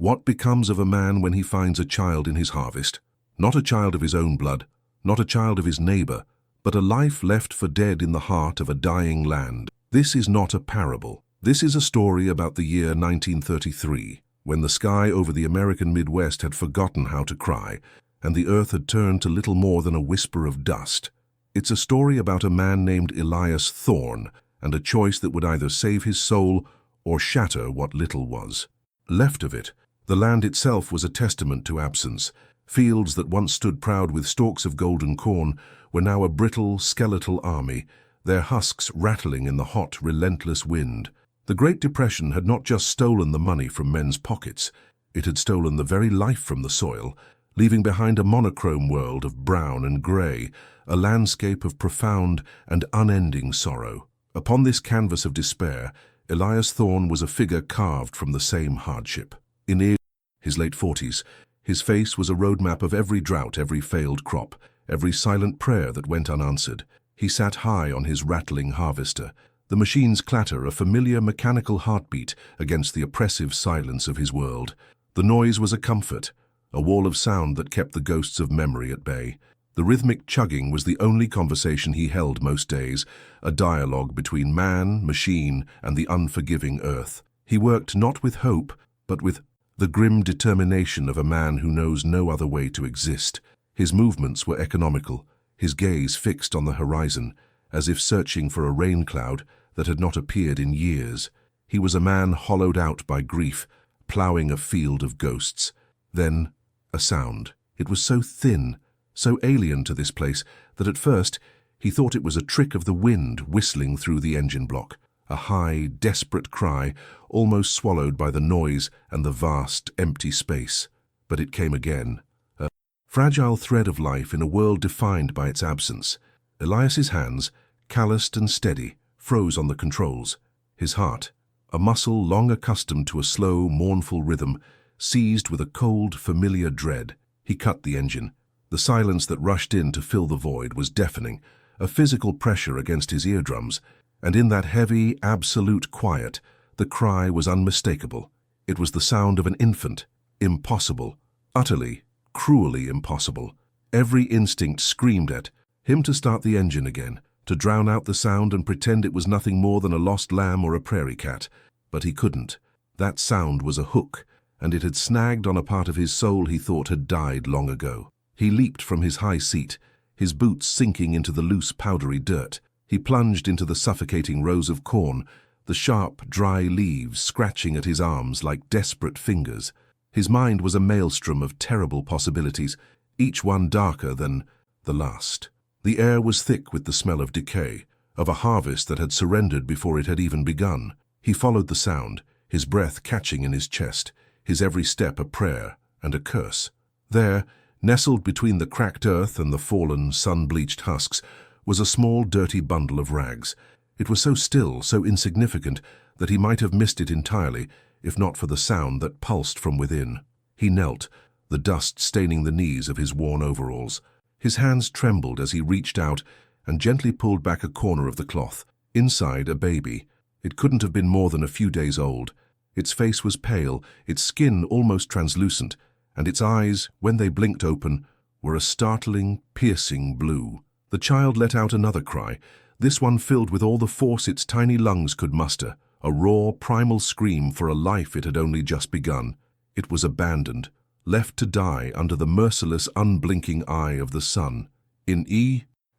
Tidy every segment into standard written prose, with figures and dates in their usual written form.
What becomes of a man when he finds a child in his harvest? Not a child of his own blood, not a child of his neighbor, but a life left for dead in the heart of a dying land. This is not a parable. This is a story about the year 1933, when the sky over the American Midwest had forgotten how to cry, and the earth had turned to little more than a whisper of dust. It's a story about a man named Elias Thorne, and a choice that would either save his soul or shatter what little was left of it. The land itself was a testament to absence. Fields that once stood proud with stalks of golden corn were now a brittle, skeletal army, their husks rattling in the hot, relentless wind. The Great Depression had not just stolen the money from men's pockets, it had stolen the very life from the soil, leaving behind a monochrome world of brown and grey, a landscape of profound and unending sorrow. Upon this canvas of despair, Elias Thorne was a figure carved from the same hardship. In his late 40s, his face was a roadmap of every drought, every failed crop, every silent prayer that went unanswered. He sat high on his rattling harvester, the machine's clatter a familiar mechanical heartbeat against the oppressive silence of his world. The noise was a comfort, a wall of sound that kept the ghosts of memory at bay. The rhythmic chugging was the only conversation he held most days, a dialogue between man, machine, and the unforgiving earth. He worked not with hope, but with the grim determination of a man who knows no other way to exist. His movements were economical, his gaze fixed on the horizon, as if searching for a rain cloud that had not appeared in years. He was a man hollowed out by grief, ploughing a field of ghosts. Then, a sound. It was so thin, so alien to this place, that at first he thought it was a trick of the wind whistling through the engine block. A high, desperate cry, almost swallowed by the noise and the vast, empty space. But it came again. A fragile thread of life in a world defined by its absence. Elias's hands, calloused and steady, froze on the controls. His heart, a muscle long accustomed to a slow, mournful rhythm, seized with a cold, familiar dread. He cut the engine. The silence that rushed in to fill the void was deafening, a physical pressure against his eardrums. And in that heavy, absolute quiet, the cry was unmistakable. It was the sound of an infant. Impossible. Utterly, cruelly impossible. Every instinct screamed at him to start the engine again, to drown out the sound and pretend it was nothing more than a lost lamb or a prairie cat. But he couldn't. That sound was a hook, and it had snagged on a part of his soul he thought had died long ago. He leaped from his high seat, his boots sinking into the loose, powdery dirt. He plunged into the suffocating rows of corn, the sharp, dry leaves scratching at his arms like desperate fingers. His mind was a maelstrom of terrible possibilities, each one darker than the last. The air was thick with the smell of decay, of a harvest that had surrendered before it had even begun. He followed the sound, his breath catching in his chest, his every step a prayer and a curse. There, nestled between the cracked earth and the fallen, sun-bleached husks, was a small, dirty bundle of rags. It was so still, so insignificant, that he might have missed it entirely, if not for the sound that pulsed from within. He knelt, the dust staining the knees of his worn overalls. His hands trembled as he reached out and gently pulled back a corner of the cloth. Inside, a baby. It couldn't have been more than a few days old. Its face was pale, its skin almost translucent, and its eyes, when they blinked open, were a startling, piercing blue. The child let out another cry, this one filled with all the force its tiny lungs could muster, a raw, primal scream for a life it had only just begun. It was abandoned, left to die under the merciless, unblinking eye of the sun. In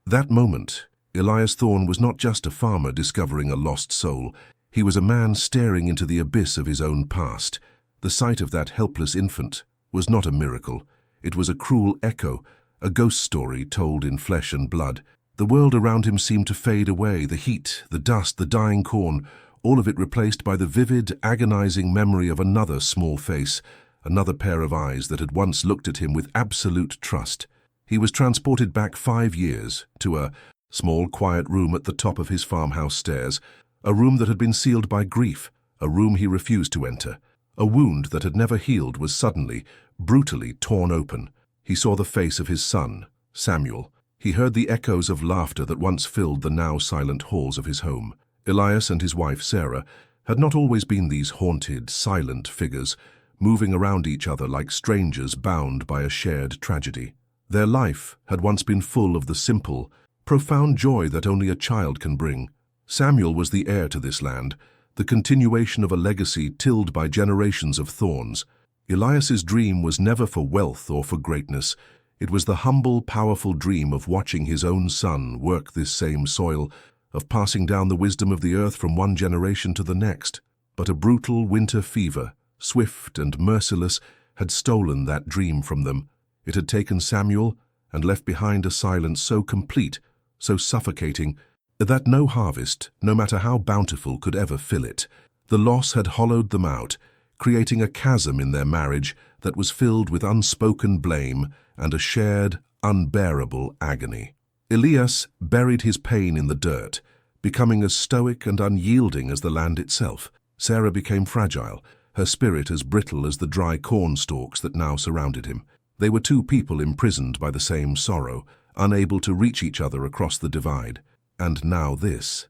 that moment, Elias Thorne was not just a farmer discovering a lost soul. He was a man staring into the abyss of his own past. The sight of that helpless infant was not a miracle. It was a cruel echo, a ghost story told in flesh and blood. The world around him seemed to fade away, the heat, the dust, the dying corn, all of it replaced by the vivid, agonizing memory of another small face, another pair of eyes that had once looked at him with absolute trust. He was transported back 5 years to a small, quiet room at the top of his farmhouse stairs, a room that had been sealed by grief, a room he refused to enter. A wound that had never healed was suddenly, brutally torn open. He saw the face of his son, Samuel. He heard the echoes of laughter that once filled the now silent halls of his home. Elias and his wife, Sarah, had not always been these haunted, silent figures. moving around each other like strangers bound by a shared tragedy. Their life had once been full of the simple, profound joy that only a child can bring. Samuel was the heir to this land, the continuation of a legacy tilled by generations of thorns. Elias's dream was never for wealth or for greatness. It was the humble, powerful dream of watching his own son work this same soil, of passing down the wisdom of the earth from one generation to the next. But a brutal winter fever, swift and merciless, had stolen that dream from them. It had taken Samuel and left behind a silence so complete, so suffocating, that no harvest, no matter how bountiful, could ever fill it. The loss had hollowed them out, creating a chasm in their marriage that was filled with unspoken blame and a shared, unbearable agony. Elias buried his pain in the dirt, becoming as stoic and unyielding as the land itself. Sarah became fragile, her spirit as brittle as the dry corn stalks that now surrounded him. They were two people imprisoned by the same sorrow, unable to reach each other across the divide. And now this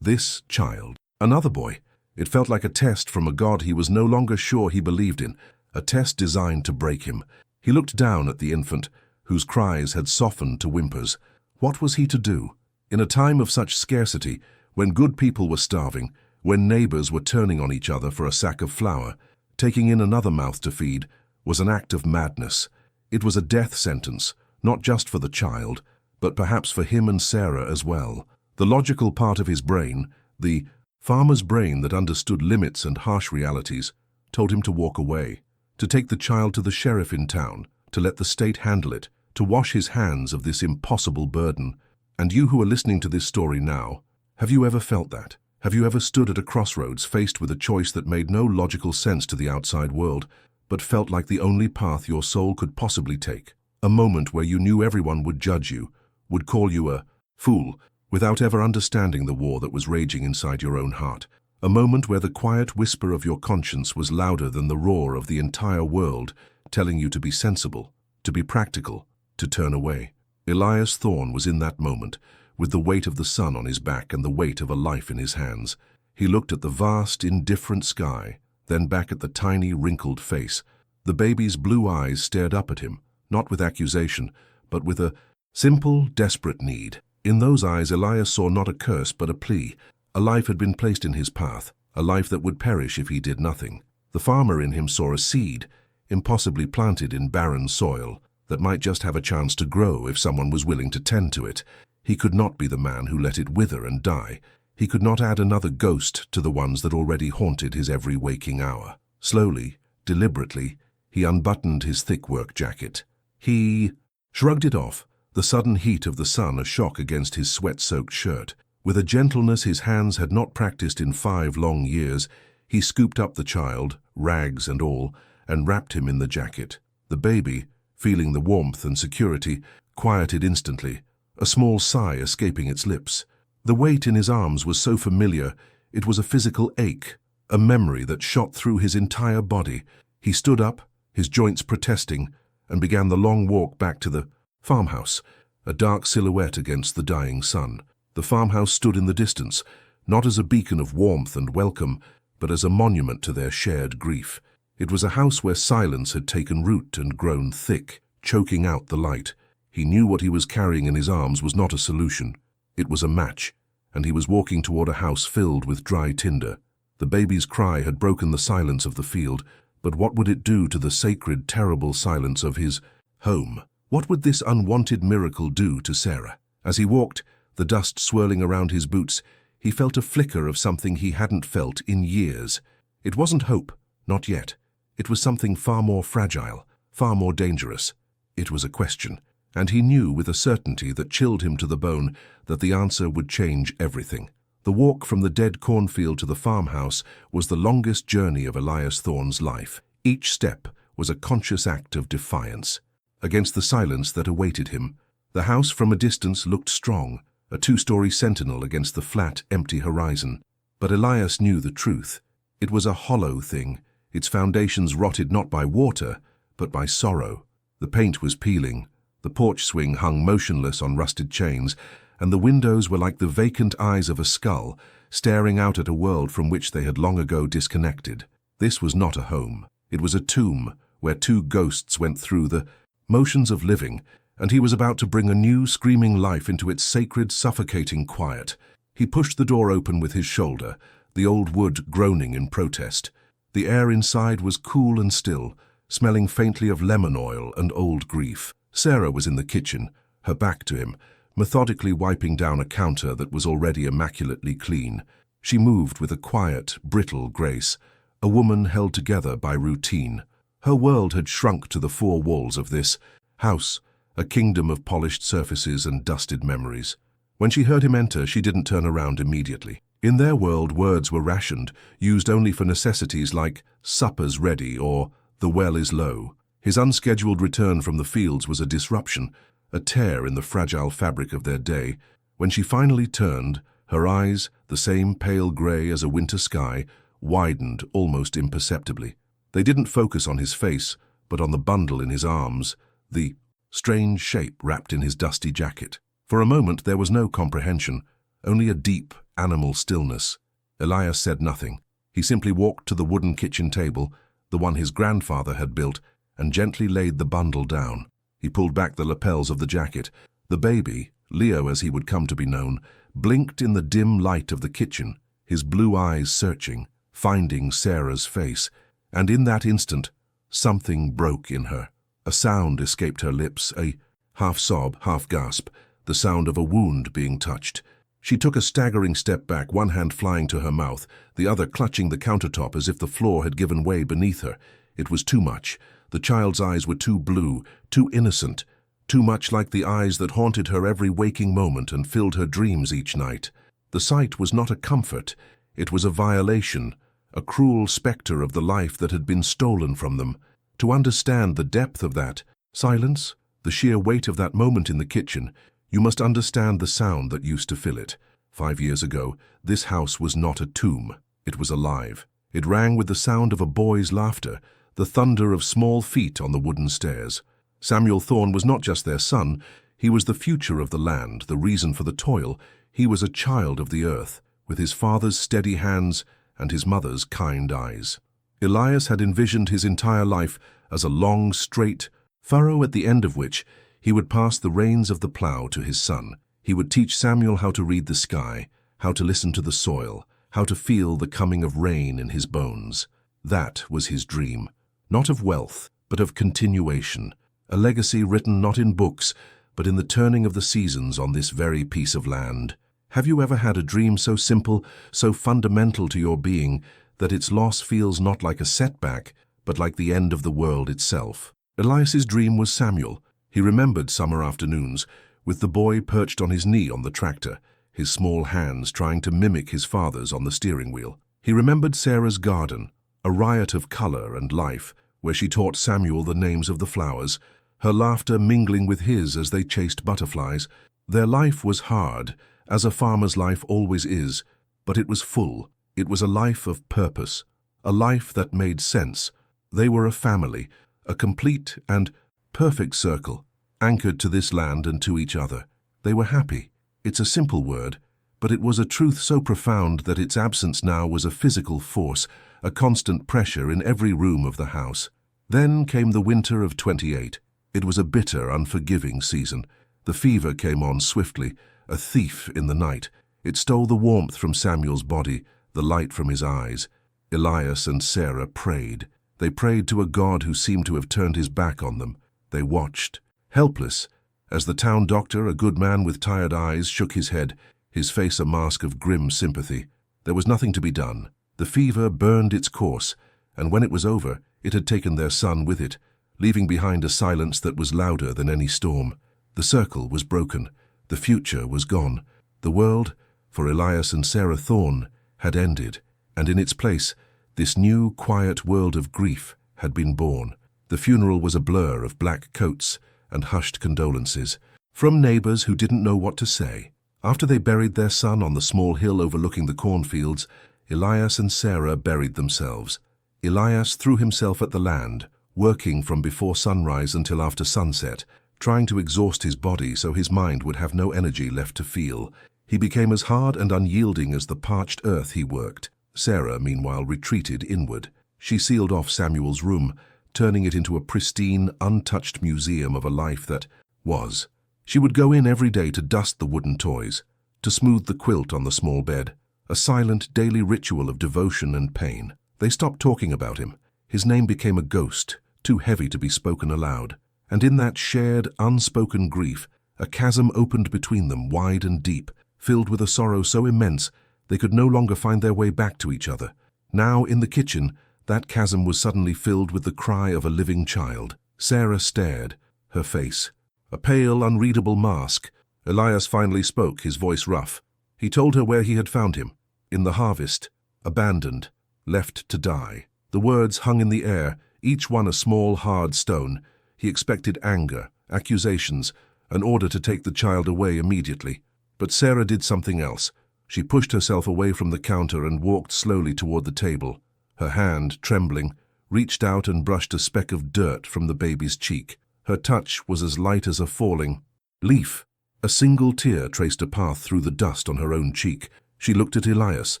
child, another boy. It felt like a test from a God he was no longer sure he believed in, a test designed to break him. He looked down at the infant, whose cries had softened to whimpers. What was he to do? In a time of such scarcity, when good people were starving, when neighbors were turning on each other for a sack of flour, taking in another mouth to feed was an act of madness. It was a death sentence, not just for the child, but perhaps for him and Sarah as well. The logical part of his brain, the farmer's brain that understood limits and harsh realities, told him to walk away, to take the child to the sheriff in town, to let the state handle it, to wash his hands of this impossible burden. And you who are listening to this story now, have you ever felt that? Have you ever stood at a crossroads faced with a choice that made no logical sense to the outside world, but felt like the only path your soul could possibly take? A moment where you knew everyone would judge you, would call you a fool, without ever understanding the war that was raging inside your own heart. A moment where the quiet whisper of your conscience was louder than the roar of the entire world, telling you to be sensible, to be practical, to turn away. Elias Thorne was in that moment, with the weight of the sun on his back and the weight of a life in his hands. He looked at the vast, indifferent sky, then back at the tiny, wrinkled face. The baby's blue eyes stared up at him, not with accusation, but with a simple, desperate need. In those eyes, Elias saw not a curse but a plea. A life had been placed in his path, a life that would perish if he did nothing. The farmer in him saw a seed, impossibly planted in barren soil, that might just have a chance to grow if someone was willing to tend to it. He could not be the man who let it wither and die. He could not add another ghost to the ones that already haunted his every waking hour. Slowly, deliberately, he unbuttoned his thick work jacket. He shrugged it off, the sudden heat of the sun a shock against his sweat-soaked shirt. With a gentleness his hands had not practiced in 5 long years, he scooped up the child, rags and all, and wrapped him in the jacket. The baby, feeling the warmth and security, quieted instantly, a small sigh escaping its lips. The weight in his arms was so familiar, it was a physical ache, a memory that shot through his entire body. He stood up, his joints protesting, and began the long walk back to the farmhouse, a dark silhouette against the dying sun. The farmhouse stood in the distance, not as a beacon of warmth and welcome, but as a monument to their shared grief. It was a house where silence had taken root and grown thick, choking out the light. He knew what he was carrying in his arms was not a solution. It was a match, and he was walking toward a house filled with dry tinder. The baby's cry had broken the silence of the field, but what would it do to the sacred, terrible silence of his home? What would this unwanted miracle do to Sarah? As he walked, the dust swirling around his boots, he felt a flicker of something he hadn't felt in years. It wasn't hope, not yet. It was something far more fragile, far more dangerous. It was a question, and he knew with a certainty that chilled him to the bone that the answer would change everything. The walk from the dead cornfield to the farmhouse was the longest journey of Elias Thorne's life. Each step was a conscious act of defiance. Against the silence that awaited him, the house from a distance looked strong, a 2-story sentinel against the flat, empty horizon. But Elias knew the truth. It was a hollow thing, its foundations rotted not by water, but by sorrow. The paint was peeling, the porch swing hung motionless on rusted chains, and the windows were like the vacant eyes of a skull, staring out at a world from which they had long ago disconnected. This was not a home. It was a tomb where two ghosts went through the motions of living, and he was about to bring a new, screaming life into its sacred, suffocating quiet. He pushed the door open with his shoulder, the old wood groaning in protest. The air inside was cool and still, smelling faintly of lemon oil and old grief. Sarah was in the kitchen, her back to him, methodically wiping down a counter that was already immaculately clean. She moved with a quiet, brittle grace, a woman held together by routine. Her world had shrunk to the four walls of this house, a kingdom of polished surfaces and dusted memories. When she heard him enter, she didn't turn around immediately. In their world, words were rationed, used only for necessities like "supper's ready" or "the well is low." His unscheduled return from the fields was a disruption, a tear in the fragile fabric of their day. When she finally turned, her eyes, the same pale grey as a winter sky, widened almost imperceptibly. They didn't focus on his face, but on the bundle in his arms, the strange shape wrapped in his dusty jacket. For a moment there was no comprehension, only a deep, animal stillness. Elias said nothing. He simply walked to the wooden kitchen table, the one his grandfather had built, and gently laid the bundle down. He pulled back the lapels of the jacket. The baby, Leo as he would come to be known, blinked in the dim light of the kitchen, his blue eyes searching, finding Sarah's face, and in that instant, something broke in her. A sound escaped her lips, a half-sob, half-gasp, the sound of a wound being touched. She took a staggering step back, one hand flying to her mouth, the other clutching the countertop as if the floor had given way beneath her. It was too much. The child's eyes were too blue, too innocent, too much like the eyes that haunted her every waking moment and filled her dreams each night. The sight was not a comfort. It was a violation, a cruel spectre of the life that had been stolen from them. To understand the depth of that silence, the sheer weight of that moment in the kitchen, you must understand the sound that used to fill it. 5 years ago, this house was not a tomb. It was alive. It rang with the sound of a boy's laughter, the thunder of small feet on the wooden stairs. Samuel Thorne was not just their son. He was the future of the land, the reason for the toil. He was a child of the earth, with his father's steady hands and his mother's kind eyes. Elias had envisioned his entire life as a long, straight furrow at the end of which he would pass the reins of the plough to his son. He would teach Samuel how to read the sky, how to listen to the soil, how to feel the coming of rain in his bones. That was his dream, not of wealth, but of continuation, a legacy written not in books, but in the turning of the seasons on this very piece of land. Have you ever had a dream so simple, so fundamental to your being, that its loss feels not like a setback, but like the end of the world itself? Elias's dream was Samuel. He remembered summer afternoons, with the boy perched on his knee on the tractor, his small hands trying to mimic his father's on the steering wheel. He remembered Sarah's garden, a riot of color and life, where she taught Samuel the names of the flowers, her laughter mingling with his as they chased butterflies. Their life was hard, as a farmer's life always is, but it was full. It was a life of purpose, a life that made sense. They were a family, a complete and perfect circle, anchored to this land and to each other. They were happy. It's a simple word, but it was a truth so profound that its absence now was a physical force, a constant pressure in every room of the house. Then came the winter of 28. It was a bitter, unforgiving season. The fever came on swiftly, a thief in the night. It stole the warmth from Samuel's body, the light from his eyes. Elias and Sarah prayed. They prayed to a God who seemed to have turned his back on them. They watched, helpless, as the town doctor, a good man with tired eyes, shook his head, his face a mask of grim sympathy. There was nothing to be done. The fever burned its course, and when it was over, it had taken their son with it, leaving behind a silence that was louder than any storm. The circle was broken. The future was gone. The world, for Elias and Sarah Thorne, had ended, and in its place, this new, quiet world of grief had been born. The funeral was a blur of black coats and hushed condolences from neighbors who didn't know what to say. After they buried their son on the small hill overlooking the cornfields, Elias and Sarah buried themselves. Elias threw himself at the land, working from before sunrise until after sunset, trying to exhaust his body so his mind would have no energy left to feel. He became as hard and unyielding as the parched earth he worked. Sarah, meanwhile, retreated inward. She sealed off Samuel's room, turning it into a pristine, untouched museum of a life that was. She would go in every day to dust the wooden toys, to smooth the quilt on the small bed, a silent daily ritual of devotion and pain. They stopped talking about him. His name became a ghost, too heavy to be spoken aloud. And in that shared, unspoken grief, a chasm opened between them, wide and deep, filled with a sorrow so immense they could no longer find their way back to each other. Now, in the kitchen, that chasm was suddenly filled with the cry of a living child. Sarah stared, her face a pale, unreadable mask. Elias finally spoke, his voice rough. He told her where he had found him, in the harvest, abandoned, left to die. The words hung in the air, each one a small, hard stone. He expected anger, accusations, an order to take the child away immediately. But Sarah did something else. She pushed herself away from the counter and walked slowly toward the table. Her hand, trembling, reached out and brushed a speck of dirt from the baby's cheek. Her touch was as light as a falling leaf. A single tear traced a path through the dust on her own cheek. She looked at Elias,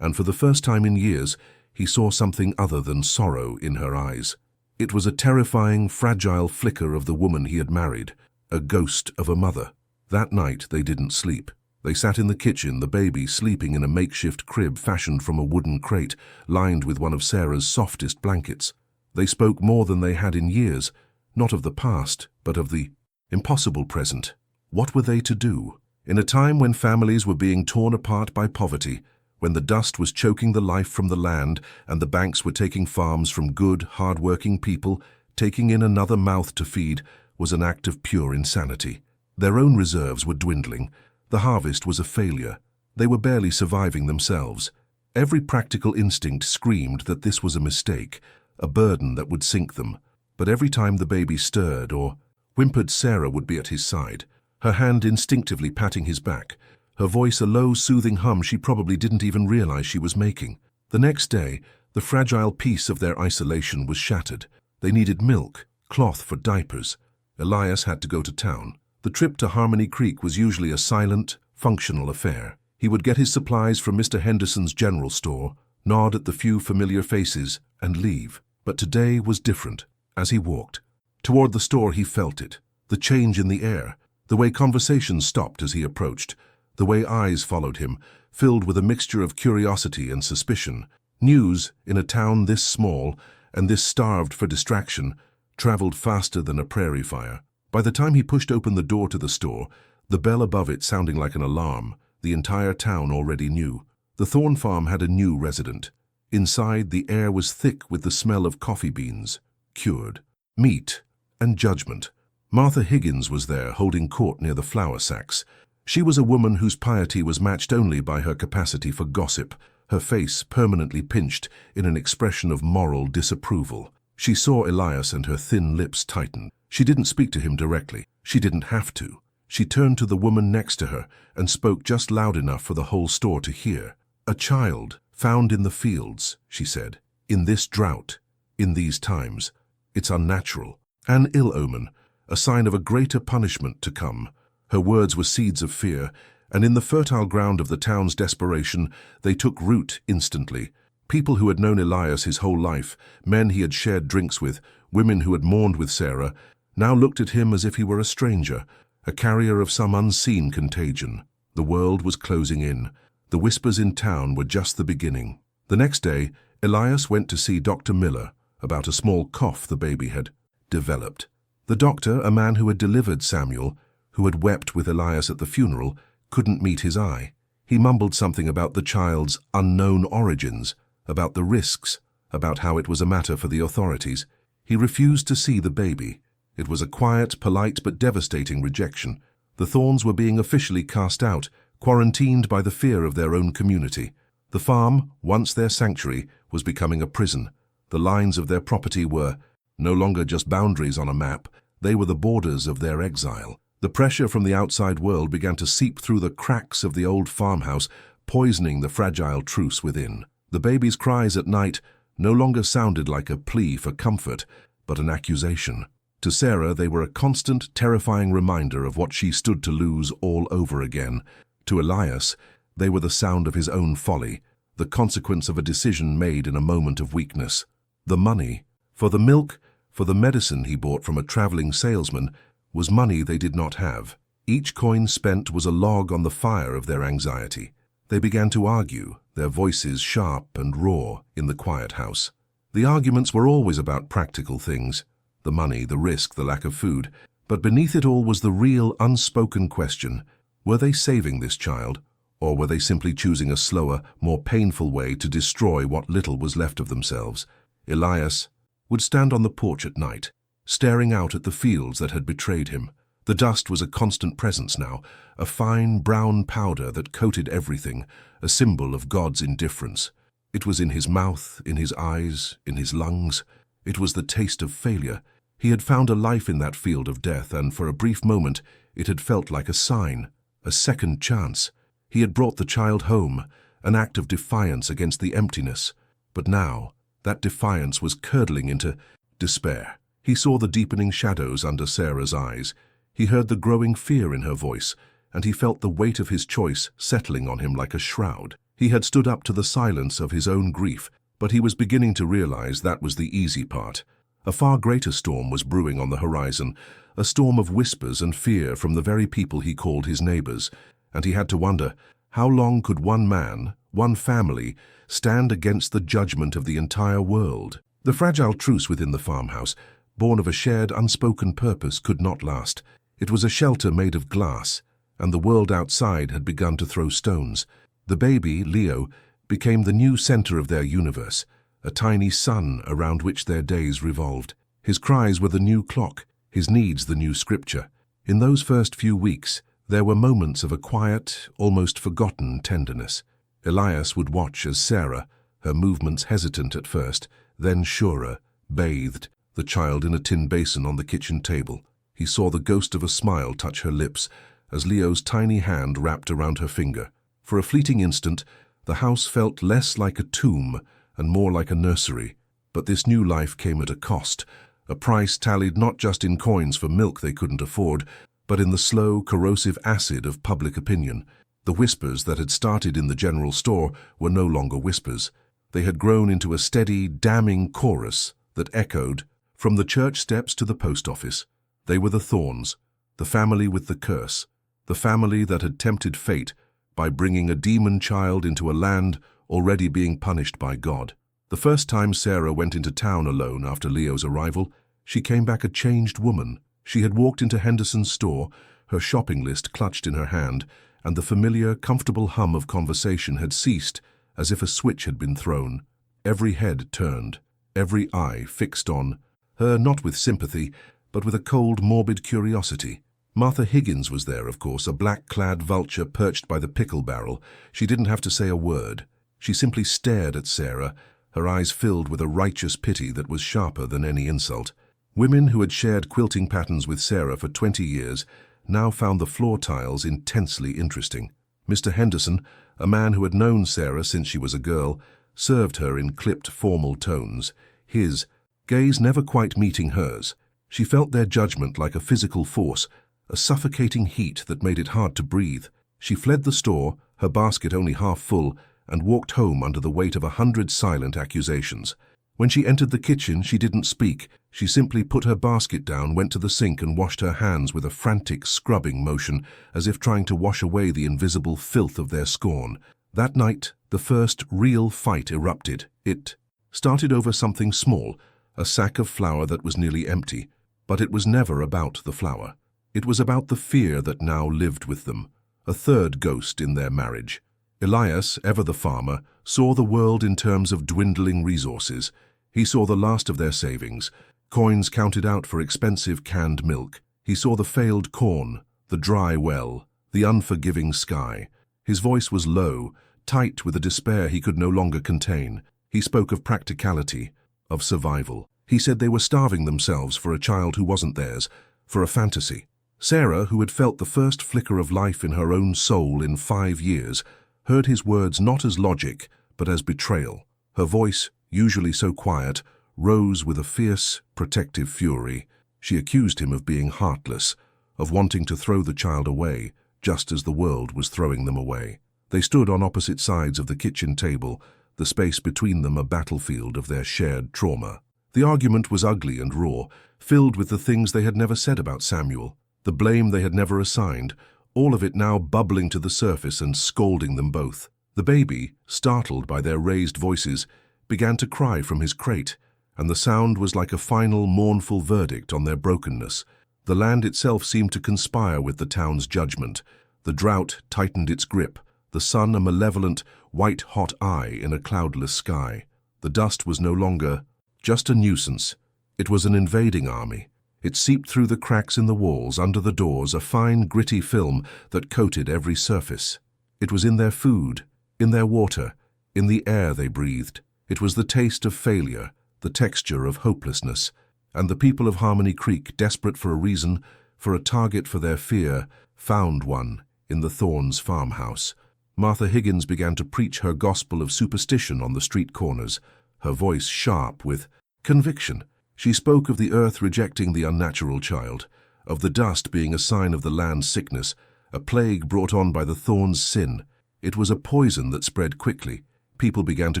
and for the first time in years, he saw something other than sorrow in her eyes. It was a terrifying, fragile flicker of the woman he had married, a ghost of a mother. That night they didn't sleep. They sat in the kitchen, the baby sleeping in a makeshift crib fashioned from a wooden crate, lined with one of Sarah's softest blankets. They spoke more than they had in years, not of the past, but of the impossible present. What were they to do? In a time when families were being torn apart by poverty, when the dust was choking the life from the land and the banks were taking farms from good, hard-working people, taking in another mouth to feed was an act of pure insanity. Their own reserves were dwindling. The harvest was a failure. They were barely surviving themselves. Every practical instinct screamed that this was a mistake, a burden that would sink them. But every time the baby stirred or whimpered, Sarah would be at his side, her hand instinctively patting his back, her voice a low, soothing hum she probably didn't even realize she was making. The next day, the fragile peace of their isolation was shattered. They needed milk, cloth for diapers. Elias had to go to town. The trip to Harmony Creek was usually a silent, functional affair. He would get his supplies from Mr. Henderson's general store, nod at the few familiar faces, and leave. But today was different. As he walked toward the store, he felt it, the change in the air, the way conversations stopped as he approached, the way eyes followed him, filled with a mixture of curiosity and suspicion. News, in a town this small and this starved for distraction, traveled faster than a prairie fire. By the time he pushed open the door to the store, the bell above it sounding like an alarm, the entire town already knew. The Thorne farm had a new resident. Inside, the air was thick with the smell of coffee beans, cured, meat, and judgment. Martha Higgins was there, holding court near the flour sacks. She was a woman whose piety was matched only by her capacity for gossip, her face permanently pinched in an expression of moral disapproval. She saw Elias and her thin lips tightened. She didn't speak to him directly. She didn't have to. She turned to the woman next to her and spoke just loud enough for the whole store to hear. "A child found in the fields," she said. "In this drought, in these times. It's unnatural. An ill omen, a sign of a greater punishment to come." Her words were seeds of fear, and in the fertile ground of the town's desperation, they took root instantly. People who had known Elias his whole life, men he had shared drinks with, women who had mourned with Sarah, now looked at him as if he were a stranger, a carrier of some unseen contagion. The world was closing in. The whispers in town were just the beginning. The next day, Elias went to see Dr. Miller about a small cough the baby had developed. The doctor, a man who had delivered Samuel, who had wept with Elias at the funeral, couldn't meet his eye. He mumbled something about the child's unknown origins, about the risks, about how it was a matter for the authorities. He refused to see the baby. It was a quiet, polite, but devastating rejection. The Thornes were being officially cast out, quarantined by the fear of their own community. The farm, once their sanctuary, was becoming a prison. The lines of their property were no longer just boundaries on a map. They were the borders of their exile. The pressure from the outside world began to seep through the cracks of the old farmhouse, poisoning the fragile truce within. The baby's cries at night no longer sounded like a plea for comfort, but an accusation. To Sarah, they were a constant, terrifying reminder of what she stood to lose all over again. To Elias, they were the sound of his own folly, the consequence of a decision made in a moment of weakness. The money, for the milk, for the medicine he bought from a traveling salesman, was money they did not have. Each coin spent was a log on the fire of their anxiety. They began to argue, their voices sharp and raw, in the quiet house. The arguments were always about practical things, the money, the risk, the lack of food, but beneath it all was the real, unspoken question: were they saving this child, or were they simply choosing a slower, more painful way to destroy what little was left of themselves? Elias would stand on the porch at night, staring out at the fields that had betrayed him. The dust was a constant presence now, a fine brown powder that coated everything, a symbol of God's indifference. It was in his mouth, in his eyes, in his lungs. It was the taste of failure. He had found a life in that field of death, and for a brief moment it had felt like a sign, a second chance. He had brought the child home, an act of defiance against the emptiness. But now, that defiance was curdling into despair. He saw the deepening shadows under Sarah's eyes. He heard the growing fear in her voice, and he felt the weight of his choice settling on him like a shroud. He had stood up to the silence of his own grief, but he was beginning to realize that was the easy part. A far greater storm was brewing on the horizon, a storm of whispers and fear from the very people he called his neighbors, and he had to wonder, how long could one man, one family, stand against the judgment of the entire world? The fragile truce within the farmhouse, born of a shared, unspoken purpose, could not last. It was a shelter made of glass, and the world outside had begun to throw stones. The baby, Leo, became the new center of their universe, a tiny sun around which their days revolved. His cries were the new clock, his needs the new scripture. In those first few weeks, there were moments of a quiet, almost forgotten tenderness. Elias would watch as Sarah, her movements hesitant at first, then surer, bathed the child in a tin basin on the kitchen table. He saw the ghost of a smile touch her lips as Leo's tiny hand wrapped around her finger. For a fleeting instant, the house felt less like a tomb and more like a nursery. But this new life came at a cost, a price tallied not just in coins for milk they couldn't afford, but in the slow, corrosive acid of public opinion. The whispers that had started in the general store were no longer whispers. They had grown into a steady, damning chorus that echoed from the church steps to the post office. They were the thorns, the family with the curse, the family that had tempted fate by bringing a demon child into a land already being punished by God. The first time Sarah went into town alone after Leo's arrival, she came back a changed woman. She had walked into Henderson's store, her shopping list clutched in her hand, and the familiar, comfortable hum of conversation had ceased as if a switch had been thrown. Every head turned, every eye fixed on her, not with sympathy, but with a cold, morbid curiosity. Martha Higgins was there, of course, a black-clad vulture perched by the pickle barrel. She didn't have to say a word. She simply stared at Sarah, her eyes filled with a righteous pity that was sharper than any insult. Women who had shared quilting patterns with Sarah for 20 years now found the floor tiles intensely interesting. Mr. Henderson, a man who had known Sarah since she was a girl, served her in clipped, formal tones, his gaze never quite meeting hers. She felt their judgment like a physical force, a suffocating heat that made it hard to breathe. She fled the store, her basket only half full, and walked home under the weight of 100 silent accusations. When she entered the kitchen, she didn't speak. She simply put her basket down, went to the sink and washed her hands with a frantic scrubbing motion, as if trying to wash away the invisible filth of their scorn. That night, the first real fight erupted. It started over something small, a sack of flour that was nearly empty. But it was never about the flour. It was about the fear that now lived with them, a third ghost in their marriage. Elias, ever the farmer, saw the world in terms of dwindling resources. He saw the last of their savings, coins counted out for expensive canned milk. He saw the failed corn, the dry well, the unforgiving sky. His voice was low, tight with a despair he could no longer contain. He spoke of practicality, of survival. He said they were starving themselves for a child who wasn't theirs, for a fantasy. Sarah, who had felt the first flicker of life in her own soul in 5 years, heard his words not as logic, but as betrayal. Her voice, usually so quiet, rose with a fierce, protective fury. She accused him of being heartless, of wanting to throw the child away, just as the world was throwing them away. They stood on opposite sides of the kitchen table, the space between them a battlefield of their shared trauma. The argument was ugly and raw, filled with the things they had never said about Samuel, the blame they had never assigned, all of it now bubbling to the surface and scalding them both. The baby, startled by their raised voices, began to cry from his crate, and the sound was like a final mournful verdict on their brokenness. The land itself seemed to conspire with the town's judgment. The drought tightened its grip, the sun a malevolent, white-hot eye in a cloudless sky. The dust was no longer just a nuisance. It was an invading army. It seeped through the cracks in the walls, under the doors, a fine, gritty film that coated every surface. It was in their food, in their water, in the air they breathed. It was the taste of failure, the texture of hopelessness, and the people of Harmony Creek, desperate for a reason, for a target for their fear, found one in the Thorns farmhouse. Martha Higgins began to preach her gospel of superstition on the street corners, her voice sharp with conviction. She spoke of the earth rejecting the unnatural child, of the dust being a sign of the land's sickness, a plague brought on by the Thorns' sin. It was a poison that spread quickly. People began to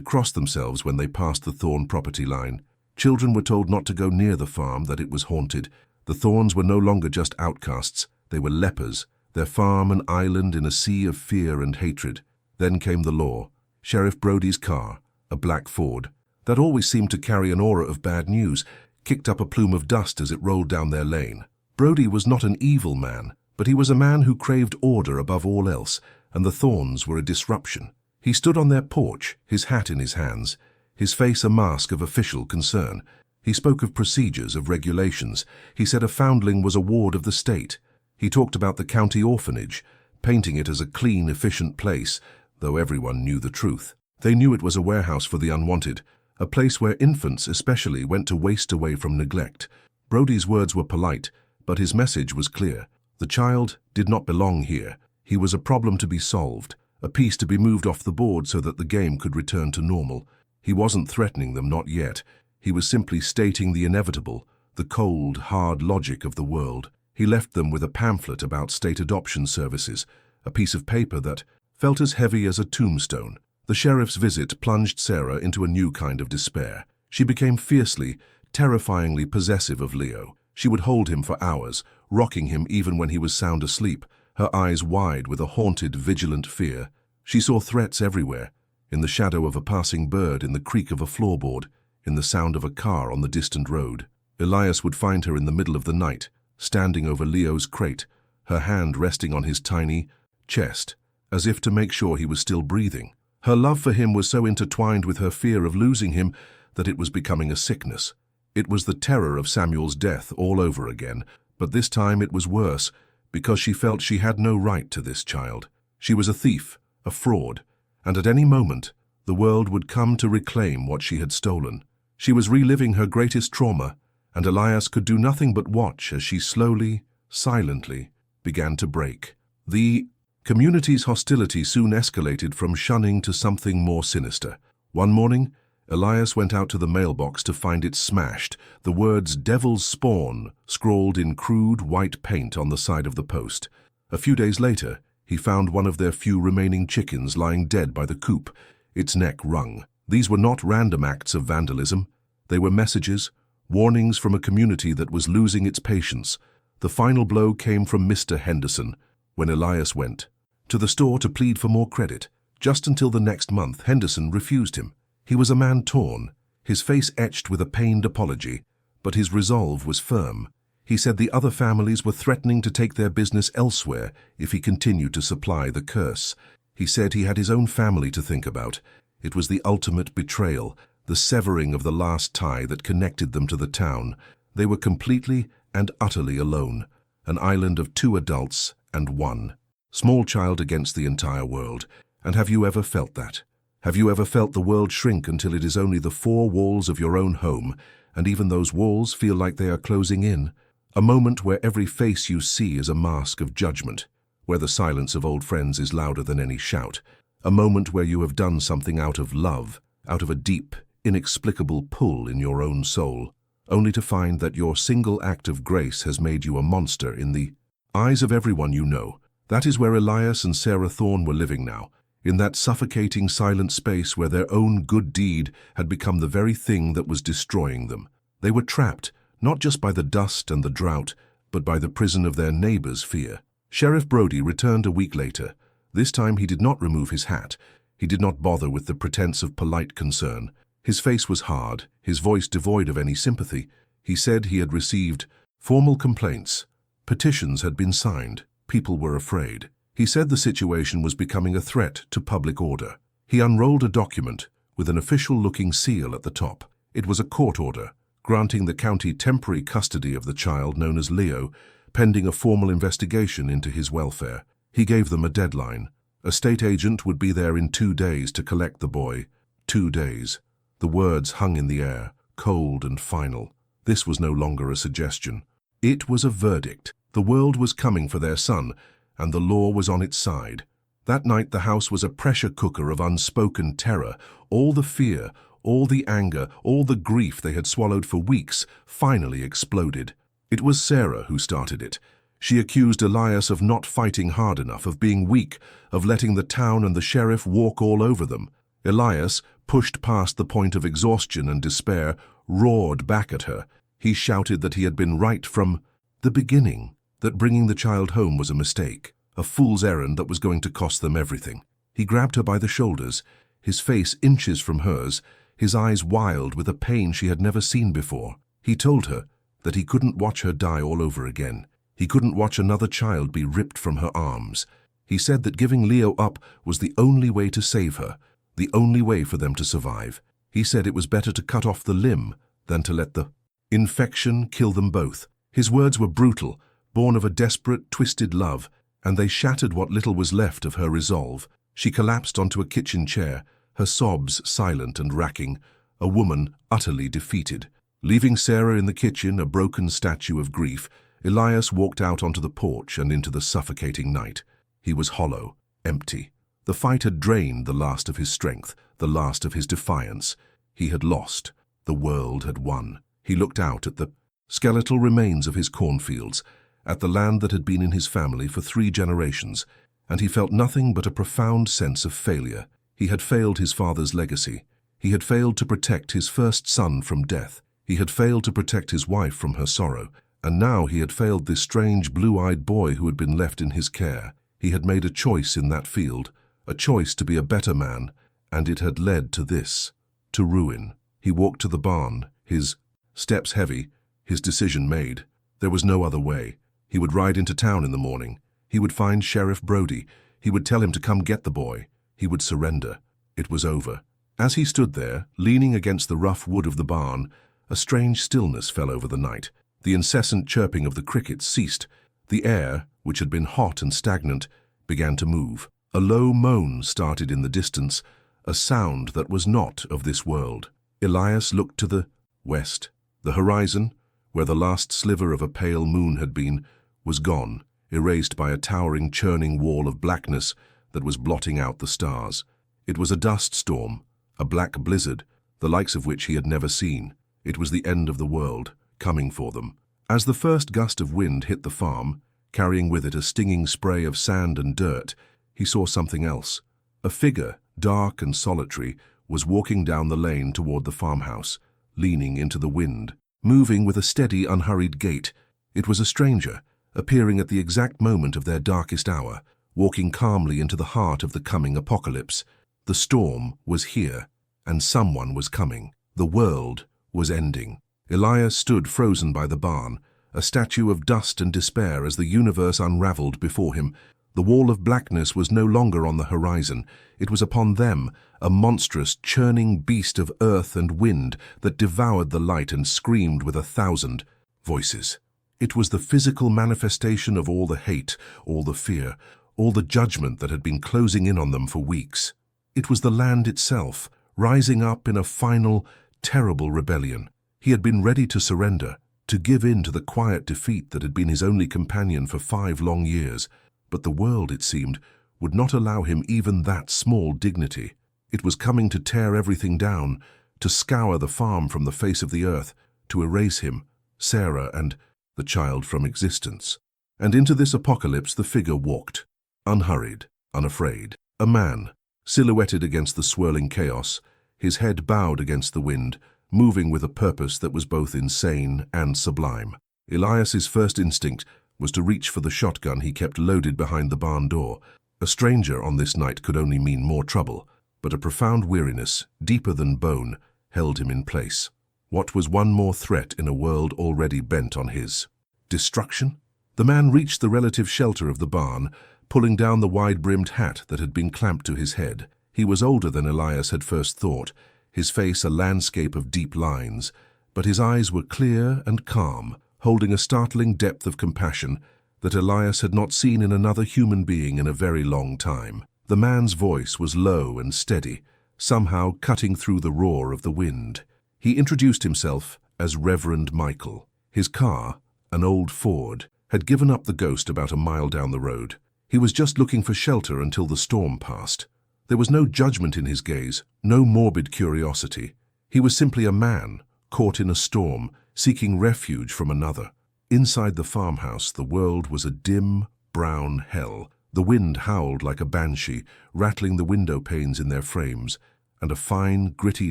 cross themselves when they passed the Thorn property line. Children were told not to go near the farm, that it was haunted. The Thorns were no longer just outcasts, they were lepers, their farm an island in a sea of fear and hatred. Then came the law. Sheriff Brody's car, a black Ford, that always seemed to carry an aura of bad news, kicked up a plume of dust as it rolled down their lane. Brody was not an evil man, but he was a man who craved order above all else, and the Thorns were a disruption. He stood on their porch, his hat in his hands, his face a mask of official concern. He spoke of procedures, of regulations. He said a foundling was a ward of the state. He talked about the county orphanage, painting it as a clean, efficient place, though everyone knew the truth. They knew it was a warehouse for the unwanted, a place where infants especially went to waste away from neglect. Brody's words were polite, but his message was clear. The child did not belong here. He was a problem to be solved, a piece to be moved off the board so that the game could return to normal. He wasn't threatening them, not yet. He was simply stating the inevitable, the cold, hard logic of the world. He left them with a pamphlet about state adoption services, a piece of paper that felt as heavy as a tombstone. The sheriff's visit plunged Sarah into a new kind of despair. She became fiercely, terrifyingly possessive of Leo. She would hold him for hours, rocking him even when he was sound asleep, her eyes wide with a haunted, vigilant fear. She saw threats everywhere, in the shadow of a passing bird, in the creak of a floorboard, in the sound of a car on the distant road. Elias would find her in the middle of the night, standing over Leo's crate, her hand resting on his tiny chest, as if to make sure he was still breathing. Her love for him was so intertwined with her fear of losing him that it was becoming a sickness. It was the terror of Samuel's death all over again, but this time it was worse, because she felt she had no right to this child. She was a thief, a fraud, and at any moment the world would come to reclaim what she had stolen. She was reliving her greatest trauma, and Elias could do nothing but watch as she slowly, silently, began to break. The community's hostility soon escalated from shunning to something more sinister. One morning, Elias went out to the mailbox to find it smashed, the words "Devil's Spawn" scrawled in crude white paint on the side of the post. A few days later, he found one of their few remaining chickens lying dead by the coop, its neck wrung. These were not random acts of vandalism. They were messages, warnings from a community that was losing its patience. The final blow came from Mr. Henderson, when Elias went to the store to plead for more credit. Just until the next month, Henderson refused him. He was a man torn, his face etched with a pained apology, but his resolve was firm. He said the other families were threatening to take their business elsewhere if he continued to supply the curse. He said he had his own family to think about. It was the ultimate betrayal, the severing of the last tie that connected them to the town. They were completely and utterly alone, an island of 2 adults and 1 small child against the entire world. And have you ever felt that? Have you ever felt the world shrink until it is only the 4 walls of your own home, and even those walls feel like they are closing in? A moment where every face you see is a mask of judgment, where the silence of old friends is louder than any shout. A moment where you have done something out of love, out of a deep, inexplicable pull in your own soul, only to find that your single act of grace has made you a monster in the eyes of everyone you know. That is where Elias and Sarah Thorne were living now, in that suffocating silent space where their own good deed had become the very thing that was destroying them. They were trapped, not just by the dust and the drought, but by the prison of their neighbors' fear. Sheriff Brody returned a week later. This time he did not remove his hat. He did not bother with the pretense of polite concern. His face was hard, his voice devoid of any sympathy. He said he had received formal complaints. Petitions had been signed. People were afraid. He said the situation was becoming a threat to public order. He unrolled a document with an official-looking seal at the top. It was a court order, granting the county temporary custody of the child known as Leo, pending a formal investigation into his welfare. He gave them a deadline. A state agent would be there in 2 days to collect the boy. 2 days. The words hung in the air, cold and final. This was no longer a suggestion. It was a verdict. The world was coming for their son, and the law was on its side. That night the house was a pressure cooker of unspoken terror. All the fear, all the anger, all the grief they had swallowed for weeks finally exploded. It was Sarah who started it. She accused Elias of not fighting hard enough, of being weak, of letting the town and the sheriff walk all over them. Elias, pushed past the point of exhaustion and despair, roared back at her. He shouted that he had been right from the beginning, that bringing the child home was a mistake, a fool's errand that was going to cost them everything. He grabbed her by the shoulders, his face inches from hers, his eyes wild with a pain she had never seen before. He told her that he couldn't watch her die all over again. He couldn't watch another child be ripped from her arms. He said that giving Leo up was the only way to save her, the only way for them to survive. He said it was better to cut off the limb than to let the infection kill them both. His words were brutal, born of a desperate, twisted love, and they shattered what little was left of her resolve. She collapsed onto a kitchen chair, her sobs silent and racking, a woman utterly defeated. Leaving Sarah in the kitchen, a broken statue of grief, Elias walked out onto the porch and into the suffocating night. He was hollow, empty. The fight had drained the last of his strength, the last of his defiance. He had lost. The world had won. He looked out at the skeletal remains of his cornfields, at the land that had been in his family for 3 generations, and he felt nothing but a profound sense of failure. He had failed his father's legacy. He had failed to protect his first son from death. He had failed to protect his wife from her sorrow. And now he had failed this strange blue-eyed boy who had been left in his care. He had made a choice in that field, a choice to be a better man, and it had led to this, to ruin. He walked to the barn, his steps heavy, his decision made. There was no other way. He would ride into town in the morning. He would find Sheriff Brody. He would tell him to come get the boy. He would surrender. It was over. As he stood there, leaning against the rough wood of the barn, a strange stillness fell over the night. The incessant chirping of the crickets ceased. The air, which had been hot and stagnant, began to move. A low moan started in the distance, a sound that was not of this world. Elias looked to the west. The horizon, where the last sliver of a pale moon had been, was gone, erased by a towering, churning wall of blackness that was blotting out the stars. It was a dust storm, a black blizzard, the likes of which he had never seen. It was the end of the world, coming for them. As the first gust of wind hit the farm, carrying with it a stinging spray of sand and dirt, he saw something else. A figure, dark and solitary, was walking down the lane toward the farmhouse, leaning into the wind, moving with a steady, unhurried gait. It was a stranger, appearing at the exact moment of their darkest hour, walking calmly into the heart of the coming apocalypse. The storm was here, and someone was coming. The world was ending. Elias stood frozen by the barn, a statue of dust and despair as the universe unraveled before him. The wall of blackness was no longer on the horizon. It was upon them, a monstrous, churning beast of earth and wind that devoured the light and screamed with 1,000 voices. It was the physical manifestation of all the hate, all the fear, all the judgment that had been closing in on them for weeks. It was the land itself, rising up in a final, terrible rebellion. He had been ready to surrender, to give in to the quiet defeat that had been his only companion for 5 long years. But the world, it seemed, would not allow him even that small dignity. It was coming to tear everything down, to scour the farm from the face of the earth, to erase him, Sarah, and the child from existence. And into this apocalypse the figure walked, unhurried, unafraid. A man, silhouetted against the swirling chaos, his head bowed against the wind, moving with a purpose that was both insane and sublime. Elias's first instinct was to reach for the shotgun he kept loaded behind the barn door. A stranger on this night could only mean more trouble, but a profound weariness, deeper than bone, held him in place. What was one more threat in a world already bent on his destruction? The man reached the relative shelter of the barn, pulling down the wide-brimmed hat that had been clamped to his head. He was older than Elias had first thought, his face a landscape of deep lines, but his eyes were clear and calm, holding a startling depth of compassion that Elias had not seen in another human being in a very long time. The man's voice was low and steady, somehow cutting through the roar of the wind. He introduced himself as Reverend Michael. His car, an old Ford, had given up the ghost about a mile down the road. He was just looking for shelter until the storm passed. There was no judgment in his gaze, no morbid curiosity. He was simply a man, caught in a storm, seeking refuge from another. Inside the farmhouse, the world was a dim, brown hell. The wind howled like a banshee, rattling the window panes in their frames, and a fine, gritty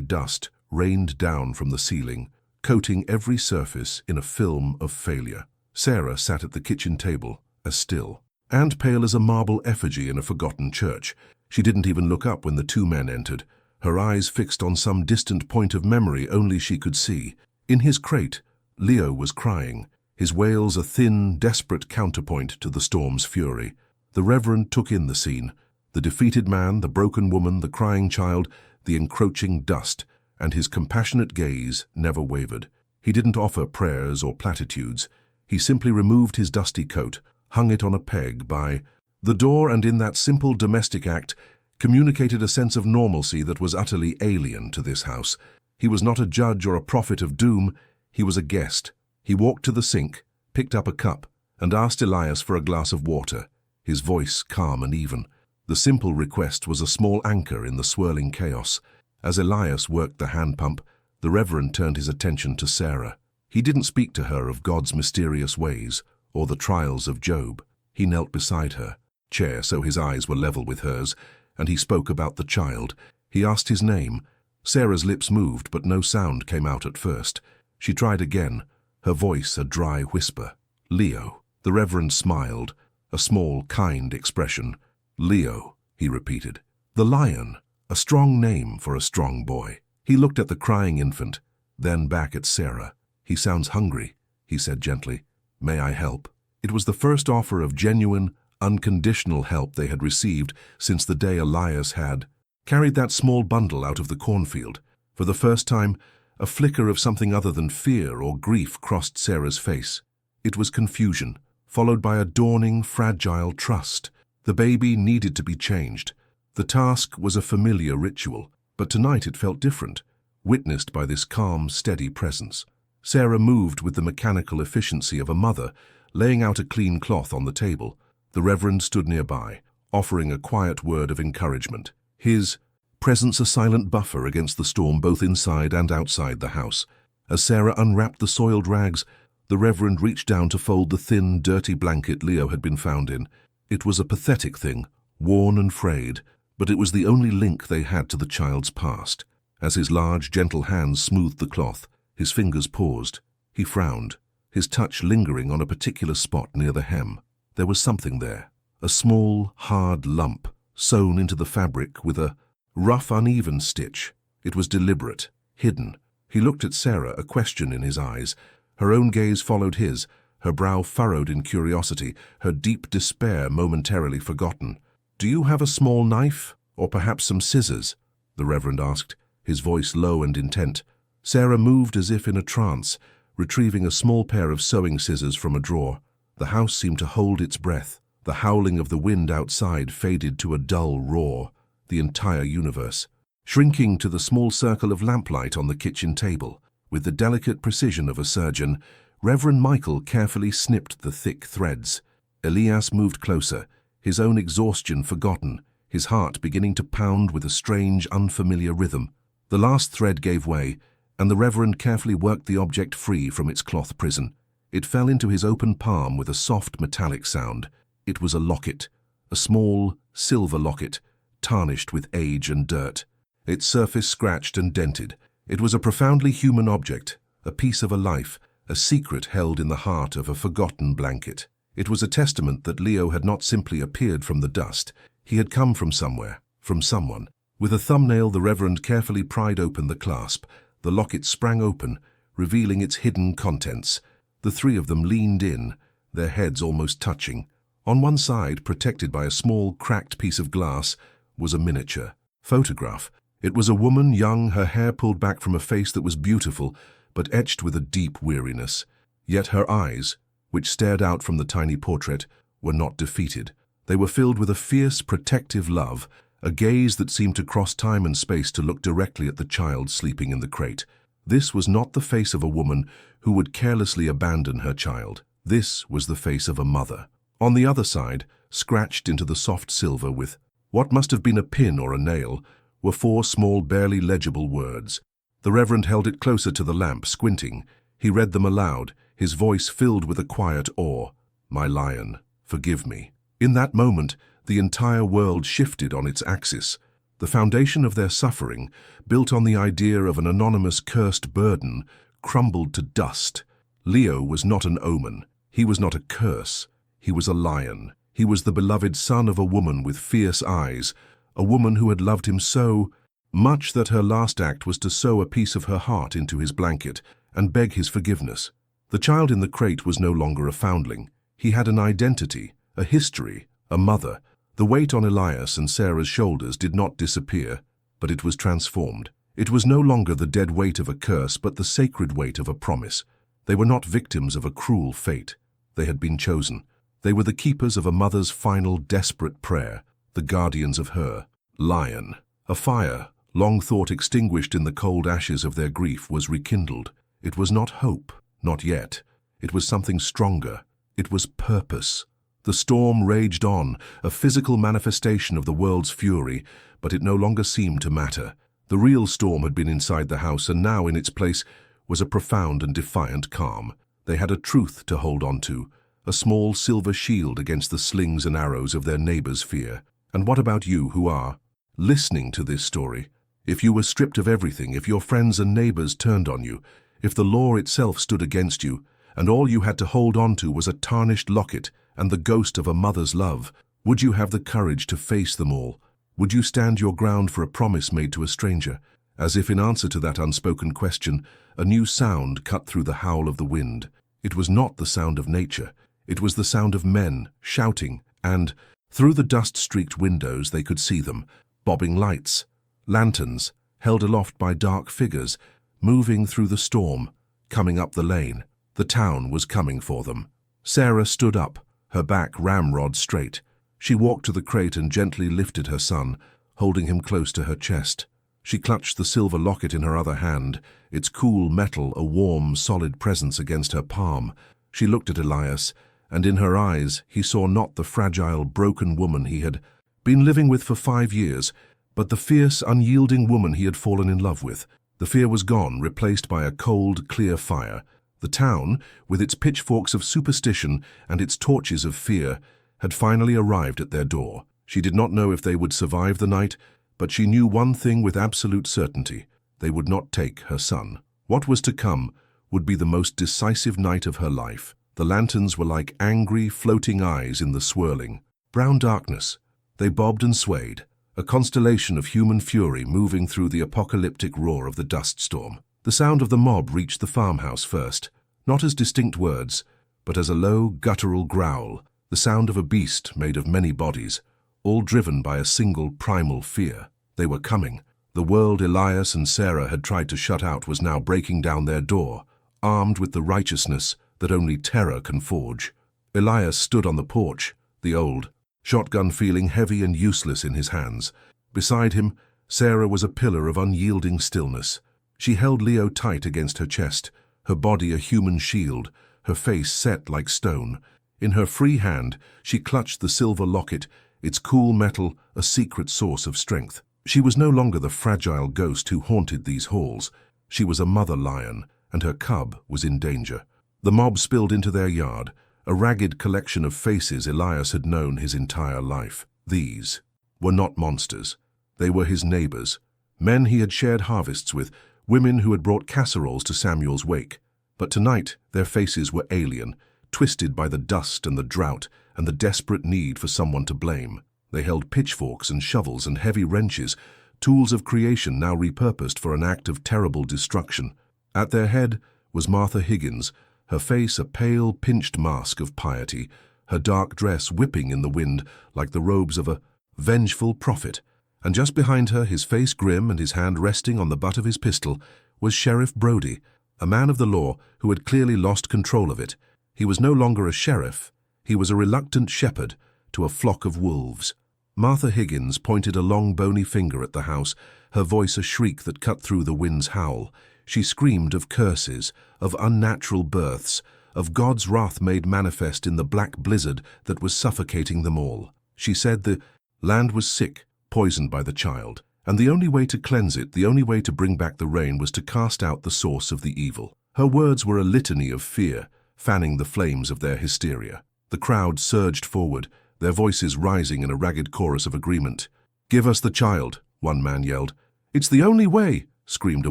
dust rained down from the ceiling, coating every surface in a film of failure. Sarah sat at the kitchen table, as still, and pale as a marble effigy in a forgotten church. She didn't even look up when the two men entered, her eyes fixed on some distant point of memory only she could see. In his crate, Leo was crying, his wails a thin, desperate counterpoint to the storm's fury. The Reverend took in the scene, the defeated man, the broken woman, the crying child, the encroaching dust, and his compassionate gaze never wavered. He didn't offer prayers or platitudes. He simply removed his dusty coat, hung it on a peg by the door, and in that simple domestic act communicated a sense of normalcy that was utterly alien to this house. He was not a judge or a prophet of doom, he was a guest. He walked to the sink, picked up a cup, and asked Elias for a glass of water, his voice calm and even. The simple request was a small anchor in the swirling chaos. As Elias worked the hand pump, the Reverend turned his attention to Sarah. He didn't speak to her of God's mysterious ways or the trials of Job. He knelt beside her, chair so his eyes were level with hers, and he spoke about the child. He asked his name. Sarah's lips moved, but no sound came out at first. She tried again, her voice a dry whisper. Leo. The Reverend smiled, a small, kind expression. Leo, he repeated. The lion, a strong name for a strong boy. He looked at the crying infant, then back at Sarah. He sounds hungry, he said gently. May I help? It was the first offer of genuine, unconditional help they had received since the day Elias had carried that small bundle out of the cornfield. For the first time, a flicker of something other than fear or grief crossed Sarah's face. It was confusion, followed by a dawning, fragile trust. The baby needed to be changed. The task was a familiar ritual, but tonight it felt different, witnessed by this calm, steady presence. Sarah moved with the mechanical efficiency of a mother, laying out a clean cloth on the table. The Reverend stood nearby, offering a quiet word of encouragement. His presence a silent buffer against the storm both inside and outside the house. As Sarah unwrapped the soiled rags, the Reverend reached down to fold the thin, dirty blanket Leo had been found in. It was a pathetic thing, worn and frayed, but it was the only link they had to the child's past. As his large, gentle hands smoothed the cloth, his fingers paused. He frowned, his touch lingering on a particular spot near the hem. There was something there, a small, hard lump, sewn into the fabric with a rough, uneven stitch. It was deliberate, hidden. He looked at Sarah, a question in his eyes. Her own gaze followed his, her brow furrowed in curiosity, her deep despair momentarily forgotten. Do you have a small knife, or perhaps some scissors? The Reverend asked, his voice low and intent. Sarah moved as if in a trance, retrieving a small pair of sewing scissors from a drawer. The house seemed to hold its breath. The howling of the wind outside faded to a dull roar. The entire universe, shrinking to the small circle of lamplight on the kitchen table. With the delicate precision of a surgeon, Reverend Michael carefully snipped the thick threads. Elias moved closer, his own exhaustion forgotten, his heart beginning to pound with a strange, unfamiliar rhythm. The last thread gave way, and the Reverend carefully worked the object free from its cloth prison. It fell into his open palm with a soft metallic sound. It was a locket, a small, silver locket, tarnished with age and dirt, its surface scratched and dented. It was a profoundly human object, a piece of a life, a secret held in the heart of a forgotten blanket. It was a testament that Leo had not simply appeared from the dust. He had come from somewhere, from someone. With a thumbnail, the Reverend carefully pried open the clasp. The locket sprang open, revealing its hidden contents. The three of them leaned in, their heads almost touching. On one side, protected by a small, cracked piece of glass, was a miniature photograph. It was a woman, young, her hair pulled back from a face that was beautiful, but etched with a deep weariness. Yet her eyes, which stared out from the tiny portrait, were not defeated. They were filled with a fierce, protective love, a gaze that seemed to cross time and space to look directly at the child sleeping in the crate. This was not the face of a woman who would carelessly abandon her child. This was the face of a mother. On the other side, scratched into the soft silver with what must have been a pin or a nail, were 4 small, barely legible words. The Reverend held it closer to the lamp, squinting. He read them aloud, his voice filled with a quiet awe. "My lion, forgive me." In that moment, the entire world shifted on its axis. The foundation of their suffering, built on the idea of an anonymous cursed burden, crumbled to dust. Leo was not an omen. He was not a curse. He was a lion. He was the beloved son of a woman with fierce eyes, a woman who had loved him so much that her last act was to sew a piece of her heart into his blanket and beg his forgiveness. The child in the crate was no longer a foundling. He had an identity, a history, a mother. The weight on Elias and Sarah's shoulders did not disappear, but it was transformed. It was no longer the dead weight of a curse, but the sacred weight of a promise. They were not victims of a cruel fate. They had been chosen. They were the keepers of a mother's final desperate prayer, the guardians of her lion. A fire, long thought extinguished in the cold ashes of their grief, was rekindled. It was not hope, not yet. It was something stronger. It was purpose. The storm raged on, a physical manifestation of the world's fury, but it no longer seemed to matter. The real storm had been inside the house, and now in its place was a profound and defiant calm. They had a truth to hold on to, a small silver shield against the slings and arrows of their neighbors' fear. And what about you who are listening to this story? If you were stripped of everything, if your friends and neighbors turned on you, if the law itself stood against you, and all you had to hold on to was a tarnished locket and the ghost of a mother's love, would you have the courage to face them all? Would you stand your ground for a promise made to a stranger? As if in answer to that unspoken question, a new sound cut through the howl of the wind. It was not the sound of nature. It was the sound of men shouting, and through the dust-streaked windows they could see them, bobbing lights, lanterns, held aloft by dark figures, moving through the storm, coming up the lane. The town was coming for them. Sarah stood up, her back ramrod straight. She walked to the crate and gently lifted her son, holding him close to her chest. She clutched the silver locket in her other hand, its cool metal a warm, solid presence against her palm. She looked at Elias, and in her eyes he saw not the fragile, broken woman he had been living with for 5 years, but the fierce, unyielding woman he had fallen in love with. The fear was gone, replaced by a cold, clear fire. The town, with its pitchforks of superstition and its torches of fear, had finally arrived at their door. She did not know if they would survive the night, but she knew one thing with absolute certainty: they would not take her son. What was to come would be the most decisive night of her life. The lanterns were like angry, floating eyes in the swirling brown darkness. They bobbed and swayed, a constellation of human fury moving through the apocalyptic roar of the dust storm. The sound of the mob reached the farmhouse first, not as distinct words, but as a low, guttural growl, the sound of a beast made of many bodies, all driven by a single primal fear. They were coming. The world Elias and Sarah had tried to shut out was now breaking down their door, armed with the righteousness that only terror can forge. Elias stood on the porch, the old shotgun feeling heavy and useless in his hands. Beside him, Sarah was a pillar of unyielding stillness. She held Leo tight against her chest, her body a human shield, her face set like stone. In her free hand, she clutched the silver locket, its cool metal a secret source of strength. She was no longer the fragile ghost who haunted these halls. She was a mother lion, and her cub was in danger. The mob spilled into their yard, a ragged collection of faces Elias had known his entire life. These were not monsters. They were his neighbors, men he had shared harvests with, women who had brought casseroles to Samuel's wake. But tonight their faces were alien, twisted by the dust and the drought and the desperate need for someone to blame. They held pitchforks and shovels and heavy wrenches, tools of creation now repurposed for an act of terrible destruction. At their head was Martha Higgins, her face a pale, pinched mask of piety, her dark dress whipping in the wind like the robes of a vengeful prophet. And just behind her, his face grim and his hand resting on the butt of his pistol, was Sheriff Brody, a man of the law who had clearly lost control of it. He was no longer a sheriff. He was a reluctant shepherd to a flock of wolves. Martha Higgins pointed a long bony finger at the house, her voice a shriek that cut through the wind's howl. She screamed of curses, of unnatural births, of God's wrath made manifest in the black blizzard that was suffocating them all. She said the land was sick, poisoned by the child, and the only way to cleanse it, the only way to bring back the rain, was to cast out the source of the evil. Her words were a litany of fear, fanning the flames of their hysteria. The crowd surged forward, their voices rising in a ragged chorus of agreement. "Give us the child," one man yelled. "It's the only way," screamed a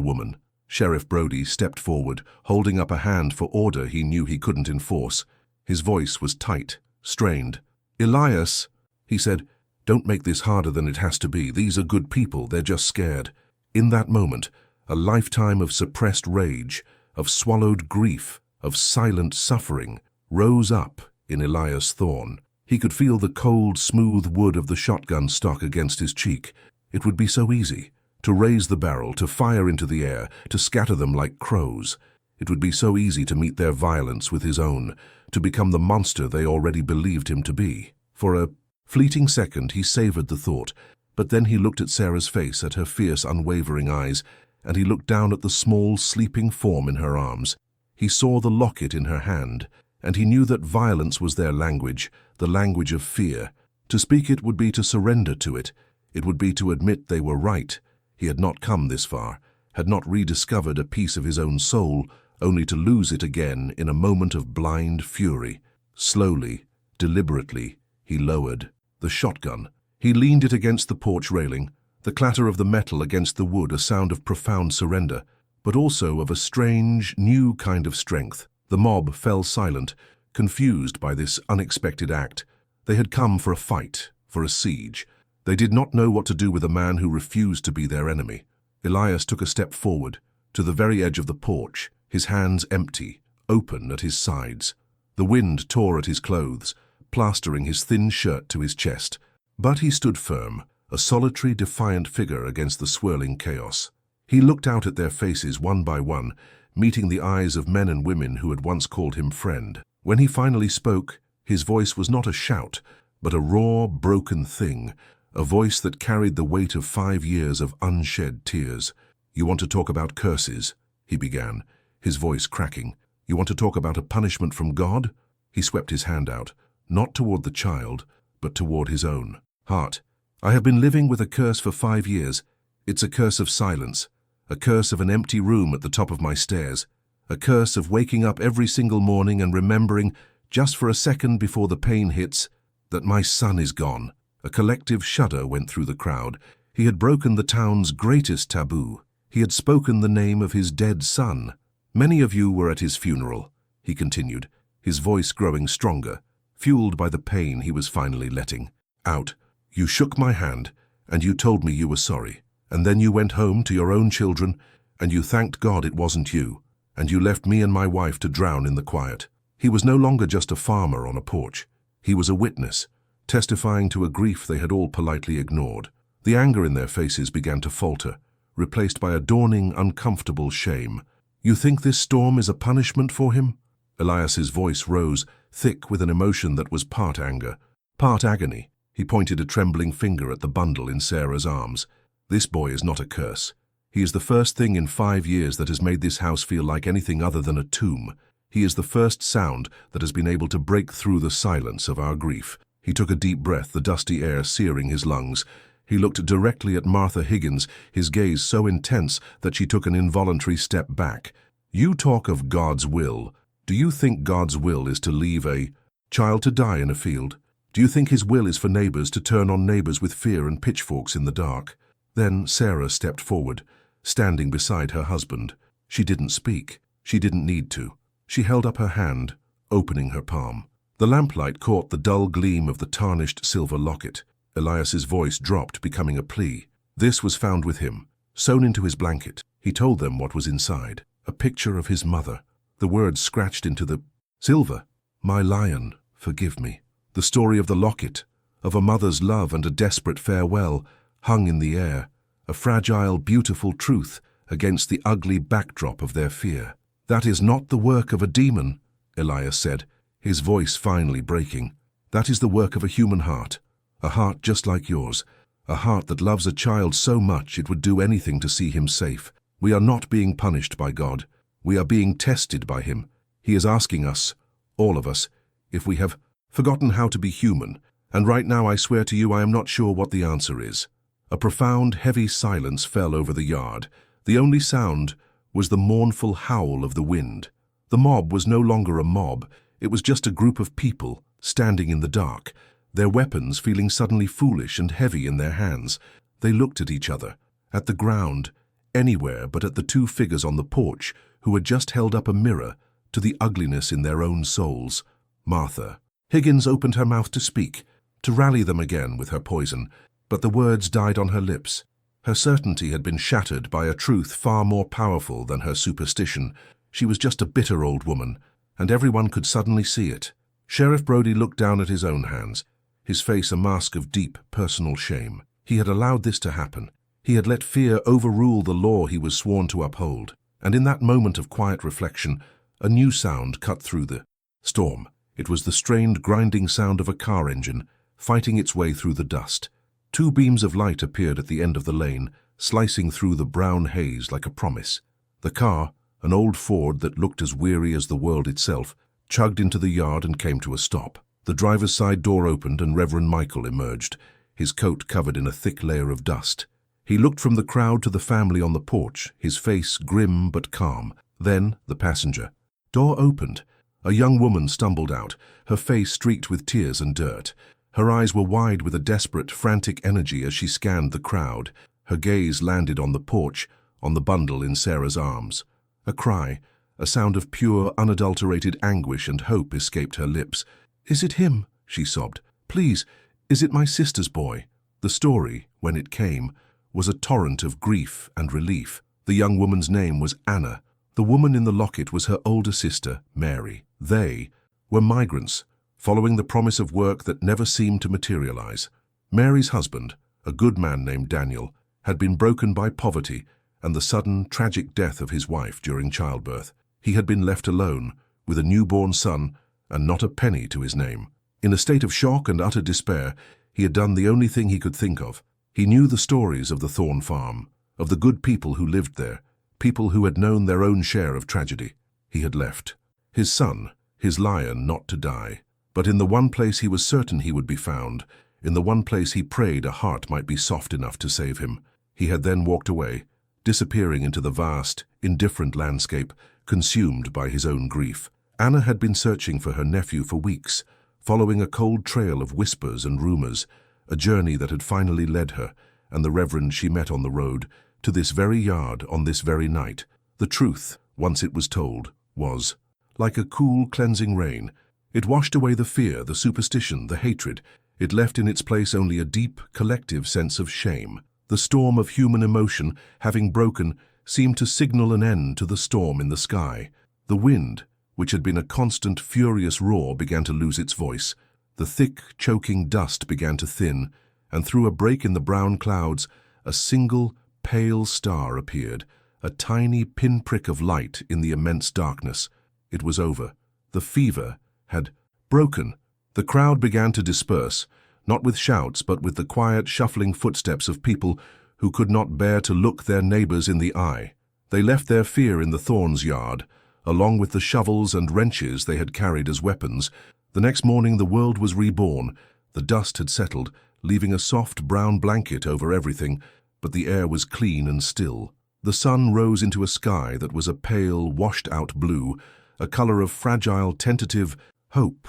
woman. Sheriff Brody stepped forward, holding up a hand for order he knew he couldn't enforce. His voice was tight, strained. "Elias," he said, "don't make this harder than it has to be. These are good people, they're just scared." In that moment, a lifetime of suppressed rage, of swallowed grief, of silent suffering, rose up in Elias Thorne. He could feel the cold, smooth wood of the shotgun stock against his cheek. It would be so easy to raise the barrel, to fire into the air, to scatter them like crows. It would be so easy to meet their violence with his own, to become the monster they already believed him to be. For a fleeting second he savored the thought, but then he looked at Sarah's face, at her fierce, unwavering eyes, and he looked down at the small, sleeping form in her arms. He saw the locket in her hand, and he knew that violence was their language, the language of fear. To speak it would be to surrender to it. It would be to admit they were right. He had not come this far, had not rediscovered a piece of his own soul, only to lose it again in a moment of blind fury. Slowly, deliberately, he lowered the shotgun. He leaned it against the porch railing, the clatter of the metal against the wood a sound of profound surrender, but also of a strange, new kind of strength. The mob fell silent, confused by this unexpected act. They had come for a fight, for a siege. They did not know what to do with a man who refused to be their enemy. Elias took a step forward, to the very edge of the porch, his hands empty, open at his sides. The wind tore at his clothes, plastering his thin shirt to his chest. But he stood firm, a solitary, defiant figure against the swirling chaos. He looked out at their faces one by one, meeting the eyes of men and women who had once called him friend. When he finally spoke, his voice was not a shout, but a raw, broken thing, a voice that carried the weight of 5 years of unshed tears. "You want to talk about curses?" he began, his voice cracking. "You want to talk about a punishment from God?" He swept his hand out, not toward the child, but toward his own heart. "I have been living with a curse for 5 years. It's a curse of silence, a curse of an empty room at the top of my stairs, a curse of waking up every single morning and remembering, just for a second before the pain hits, that my son is gone." A collective shudder went through the crowd. He had broken the town's greatest taboo. He had spoken the name of his dead son. "Many of you were at his funeral," he continued, his voice growing stronger, fueled by the pain he was finally letting out. "You shook my hand, and you told me you were sorry. And then you went home to your own children, and you thanked God it wasn't you, and you left me and my wife to drown in the quiet." He was no longer just a farmer on a porch. He was a witness, testifying to a grief they had all politely ignored. The anger in their faces began to falter, replaced by a dawning, uncomfortable shame. "You think this storm is a punishment for him?" Elias's voice rose, thick with an emotion that was part anger, part agony. He pointed a trembling finger at the bundle in Sarah's arms. "This boy is not a curse. He is the first thing in 5 years that has made this house feel like anything other than a tomb. He is the first sound that has been able to break through the silence of our grief." He took a deep breath, the dusty air searing his lungs. He looked directly at Martha Higgins, his gaze so intense that she took an involuntary step back. "You talk of God's will. Do you think God's will is to leave a child to die in a field? Do you think his will is for neighbors to turn on neighbors with fear and pitchforks in the dark? Then Sarah stepped forward, standing beside her husband. She didn't speak. She didn't need to. She held up her hand, opening her palm. The lamplight caught the dull gleam of the tarnished silver locket. Elias's voice dropped, becoming a plea. This was found with him, sewn into his blanket. He told them what was inside. A picture of his mother. The words scratched into the silver. My lion, forgive me. The story of the locket, of a mother's love and a desperate farewell, hung in the air, a fragile, beautiful truth against the ugly backdrop of their fear. That is not the work of a demon, Elias said, his voice finally breaking. That is the work of a human heart, a heart just like yours, a heart that loves a child so much it would do anything to see him safe. We are not being punished by God. We are being tested by him. He is asking us, all of us, if we have forgotten how to be human, and right now I swear to you I am not sure what the answer is. A profound, heavy silence fell over the yard. The only sound was the mournful howl of the wind. The mob was no longer a mob. It was just a group of people standing in the dark, their weapons feeling suddenly foolish and heavy in their hands. They looked at each other, at the ground, anywhere but at the two figures on the porch who had just held up a mirror to the ugliness in their own souls. Martha. Higgins opened her mouth to speak, to rally them again with her poison, but the words died on her lips. Her certainty had been shattered by a truth far more powerful than her superstition. She was just a bitter old woman, and everyone could suddenly see it. Sheriff Brody looked down at his own hands, his face a mask of deep, personal shame. He had allowed this to happen. He had let fear overrule the law he was sworn to uphold. And in that moment of quiet reflection, a new sound cut through the storm. It was the strained, grinding sound of a car engine, fighting its way through the dust. Two beams of light appeared at the end of the lane, slicing through the brown haze like a promise. The car, an old Ford that looked as weary as the world itself, chugged into the yard and came to a stop. The driver's side door opened and Reverend Michael emerged, his coat covered in a thick layer of dust. He looked from the crowd to the family on the porch, his face grim but calm. Then the passenger. Door opened. A young woman stumbled out, her face streaked with tears and dirt. Her eyes were wide with a desperate, frantic energy as she scanned the crowd. Her gaze landed on the porch, on the bundle in Sarah's arms. A cry, a sound of pure, unadulterated anguish and hope escaped her lips. "Is it him?" she sobbed. "Please, is it my sister's boy?" The story, when it came, was a torrent of grief and relief. The young woman's name was Anna. The woman in the locket was her older sister, Mary. They were migrants, following the promise of work that never seemed to materialize. Mary's husband, a good man named Daniel, had been broken by poverty and the sudden, tragic death of his wife during childbirth. He had been left alone, with a newborn son and not a penny to his name. In a state of shock and utter despair, he had done the only thing he could think of. He knew the stories of the Thorn Farm, of the good people who lived there, people who had known their own share of tragedy. He had left. His son, his lion, not to die. But in the one place he was certain he would be found, in the one place he prayed a heart might be soft enough to save him, he had then walked away, disappearing into the vast, indifferent landscape, consumed by his own grief. Anna had been searching for her nephew for weeks, following a cold trail of whispers and rumors, a journey that had finally led her, and the reverend she met on the road, to this very yard on this very night. The truth, once it was told, was like a cool, cleansing rain. It washed away the fear, the superstition, the hatred. It left in its place only a deep, collective sense of shame. The storm of human emotion, having broken, seemed to signal an end to the storm in the sky. The wind, which had been a constant, furious roar, began to lose its voice. The thick, choking dust began to thin, and through a break in the brown clouds, a single, pale star appeared, a tiny pinprick of light in the immense darkness. It was over. The fever had broken. The crowd began to disperse, not with shouts but with the quiet, shuffling footsteps of people who could not bear to look their neighbors in the eye. They left their fear in the Thorns yard, along with the shovels and wrenches they had carried as weapons. The next morning the world was reborn. The dust had settled, leaving a soft brown blanket over everything, but the air was clean and still. The sun rose into a sky that was a pale, washed-out blue, a color of fragile, tentative hope.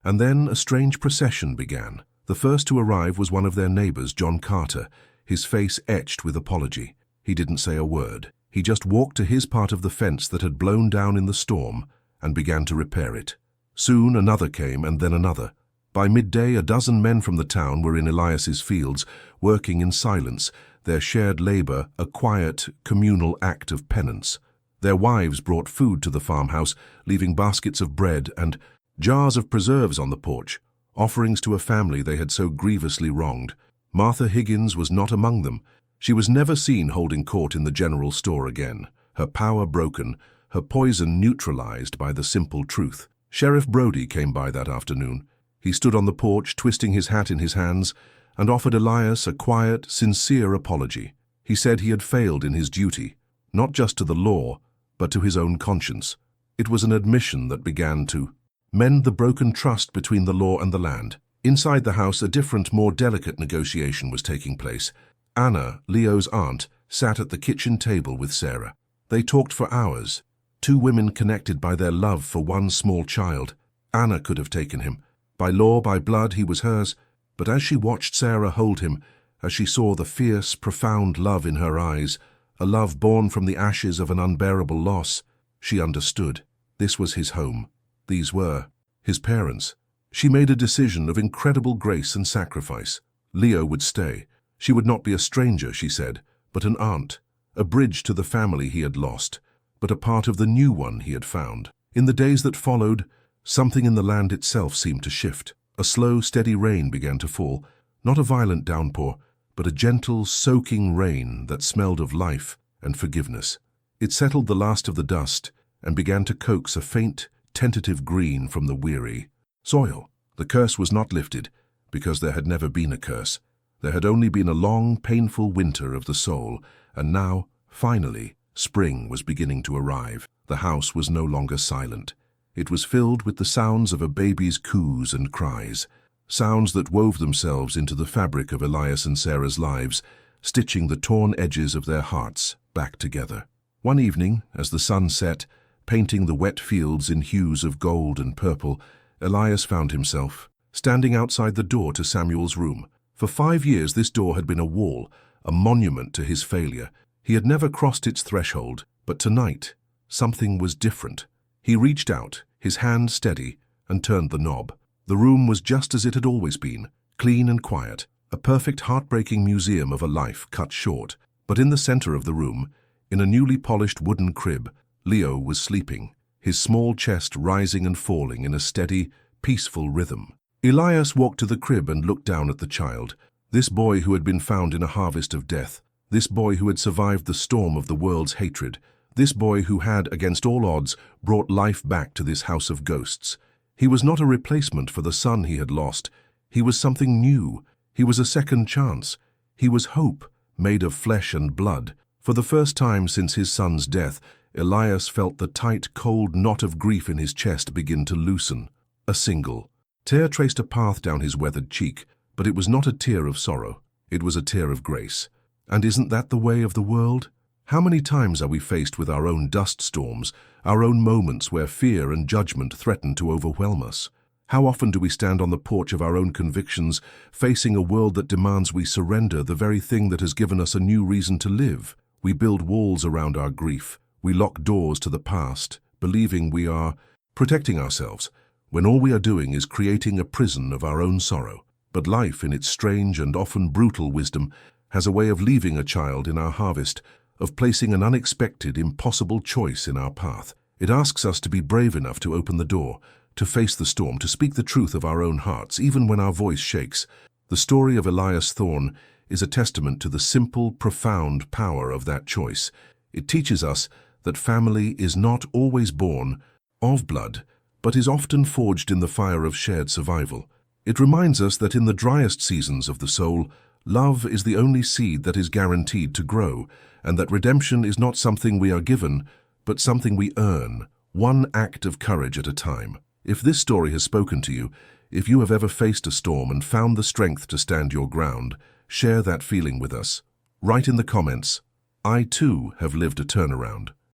And then a strange procession began. The first to arrive was one of their neighbors, John Carter, his face etched with apology. He didn't say a word. He just walked to his part of the fence that had blown down in the storm and began to repair it. Soon another came, and then another. By midday, a dozen men from the town were in Elias's fields, working in silence, their shared labor a quiet, communal act of penance. Their wives brought food to the farmhouse, leaving baskets of bread and jars of preserves on the porch, offerings to a family they had so grievously wronged. Martha Higgins was not among them. She was never seen holding court in the general store again, her power broken, her poison neutralized by the simple truth. Sheriff Brody came by that afternoon. He stood on the porch, twisting his hat in his hands, and offered Elias a quiet, sincere apology. He said he had failed in his duty, not just to the law, but to his own conscience. It was an admission that began to mend the broken trust between the law and the land. Inside the house, a different, more delicate negotiation was taking place. Anna, Leo's aunt, sat at the kitchen table with Sarah. They talked for hours, two women connected by their love for one small child. Anna could have taken him. By law, by blood, he was hers. But as she watched Sarah hold him, as she saw the fierce, profound love in her eyes, a love born from the ashes of an unbearable loss, she understood. This was his home. These were his parents. She made a decision of incredible grace and sacrifice. Leo would stay. She would not be a stranger, she said, but an aunt, a bridge to the family he had lost, but a part of the new one he had found. In the days that followed, something in the land itself seemed to shift. A slow, steady rain began to fall, not a violent downpour, but a gentle, soaking rain that smelled of life and forgiveness. It settled the last of the dust and began to coax a faint, tentative green from the weary soil. The curse was not lifted, because there had never been a curse. There had only been a long, painful winter of the soul, and now, finally, spring was beginning to arrive. The house was no longer silent. It was filled with the sounds of a baby's coos and cries, sounds that wove themselves into the fabric of Elias and Sarah's lives, stitching the torn edges of their hearts back together. One evening, as the sun set, painting the wet fields in hues of gold and purple, Elias found himself standing outside the door to Samuel's room. For 5 years this door had been a wall, a monument to his failure. He had never crossed its threshold, but tonight, something was different. He reached out, his hand steady, and turned the knob. The room was just as it had always been, clean and quiet, a perfect heartbreaking museum of a life cut short. But in the center of the room, in a newly polished wooden crib, Leo was sleeping, his small chest rising and falling in a steady, peaceful rhythm. Elias walked to the crib and looked down at the child, this boy who had been found in a harvest of death, this boy who had survived the storm of the world's hatred, this boy who had, against all odds, brought life back to this house of ghosts. He was not a replacement for the son he had lost. He was something new. He was a second chance. He was hope, made of flesh and blood. For the first time since his son's death, Elias felt the tight, cold knot of grief in his chest begin to loosen. A single tear traced a path down his weathered cheek, but it was not a tear of sorrow. It was a tear of grace. And isn't that the way of the world? How many times are we faced with our own dust storms, our own moments where fear and judgment threaten to overwhelm us? How often do we stand on the porch of our own convictions, facing a world that demands we surrender the very thing that has given us a new reason to live? We build walls around our grief. We lock doors to the past, believing we are protecting ourselves, when all we are doing is creating a prison of our own sorrow. But life, in its strange and often brutal wisdom, has a way of leaving a child in our harvest, of placing an unexpected, impossible choice in our path. It asks us to be brave enough to open the door, to face the storm, to speak the truth of our own hearts, even when our voice shakes. The story of Elias Thorne is a testament to the simple, profound power of that choice. It teaches us that family is not always born of blood, but is often forged in the fire of shared survival. It reminds us that in the driest seasons of the soul, love is the only seed that is guaranteed to grow, and that redemption is not something we are given, but something we earn, one act of courage at a time. If this story has spoken to you, if you have ever faced a storm and found the strength to stand your ground, share that feeling with us. Write in the comments, "I too have lived a turnaround."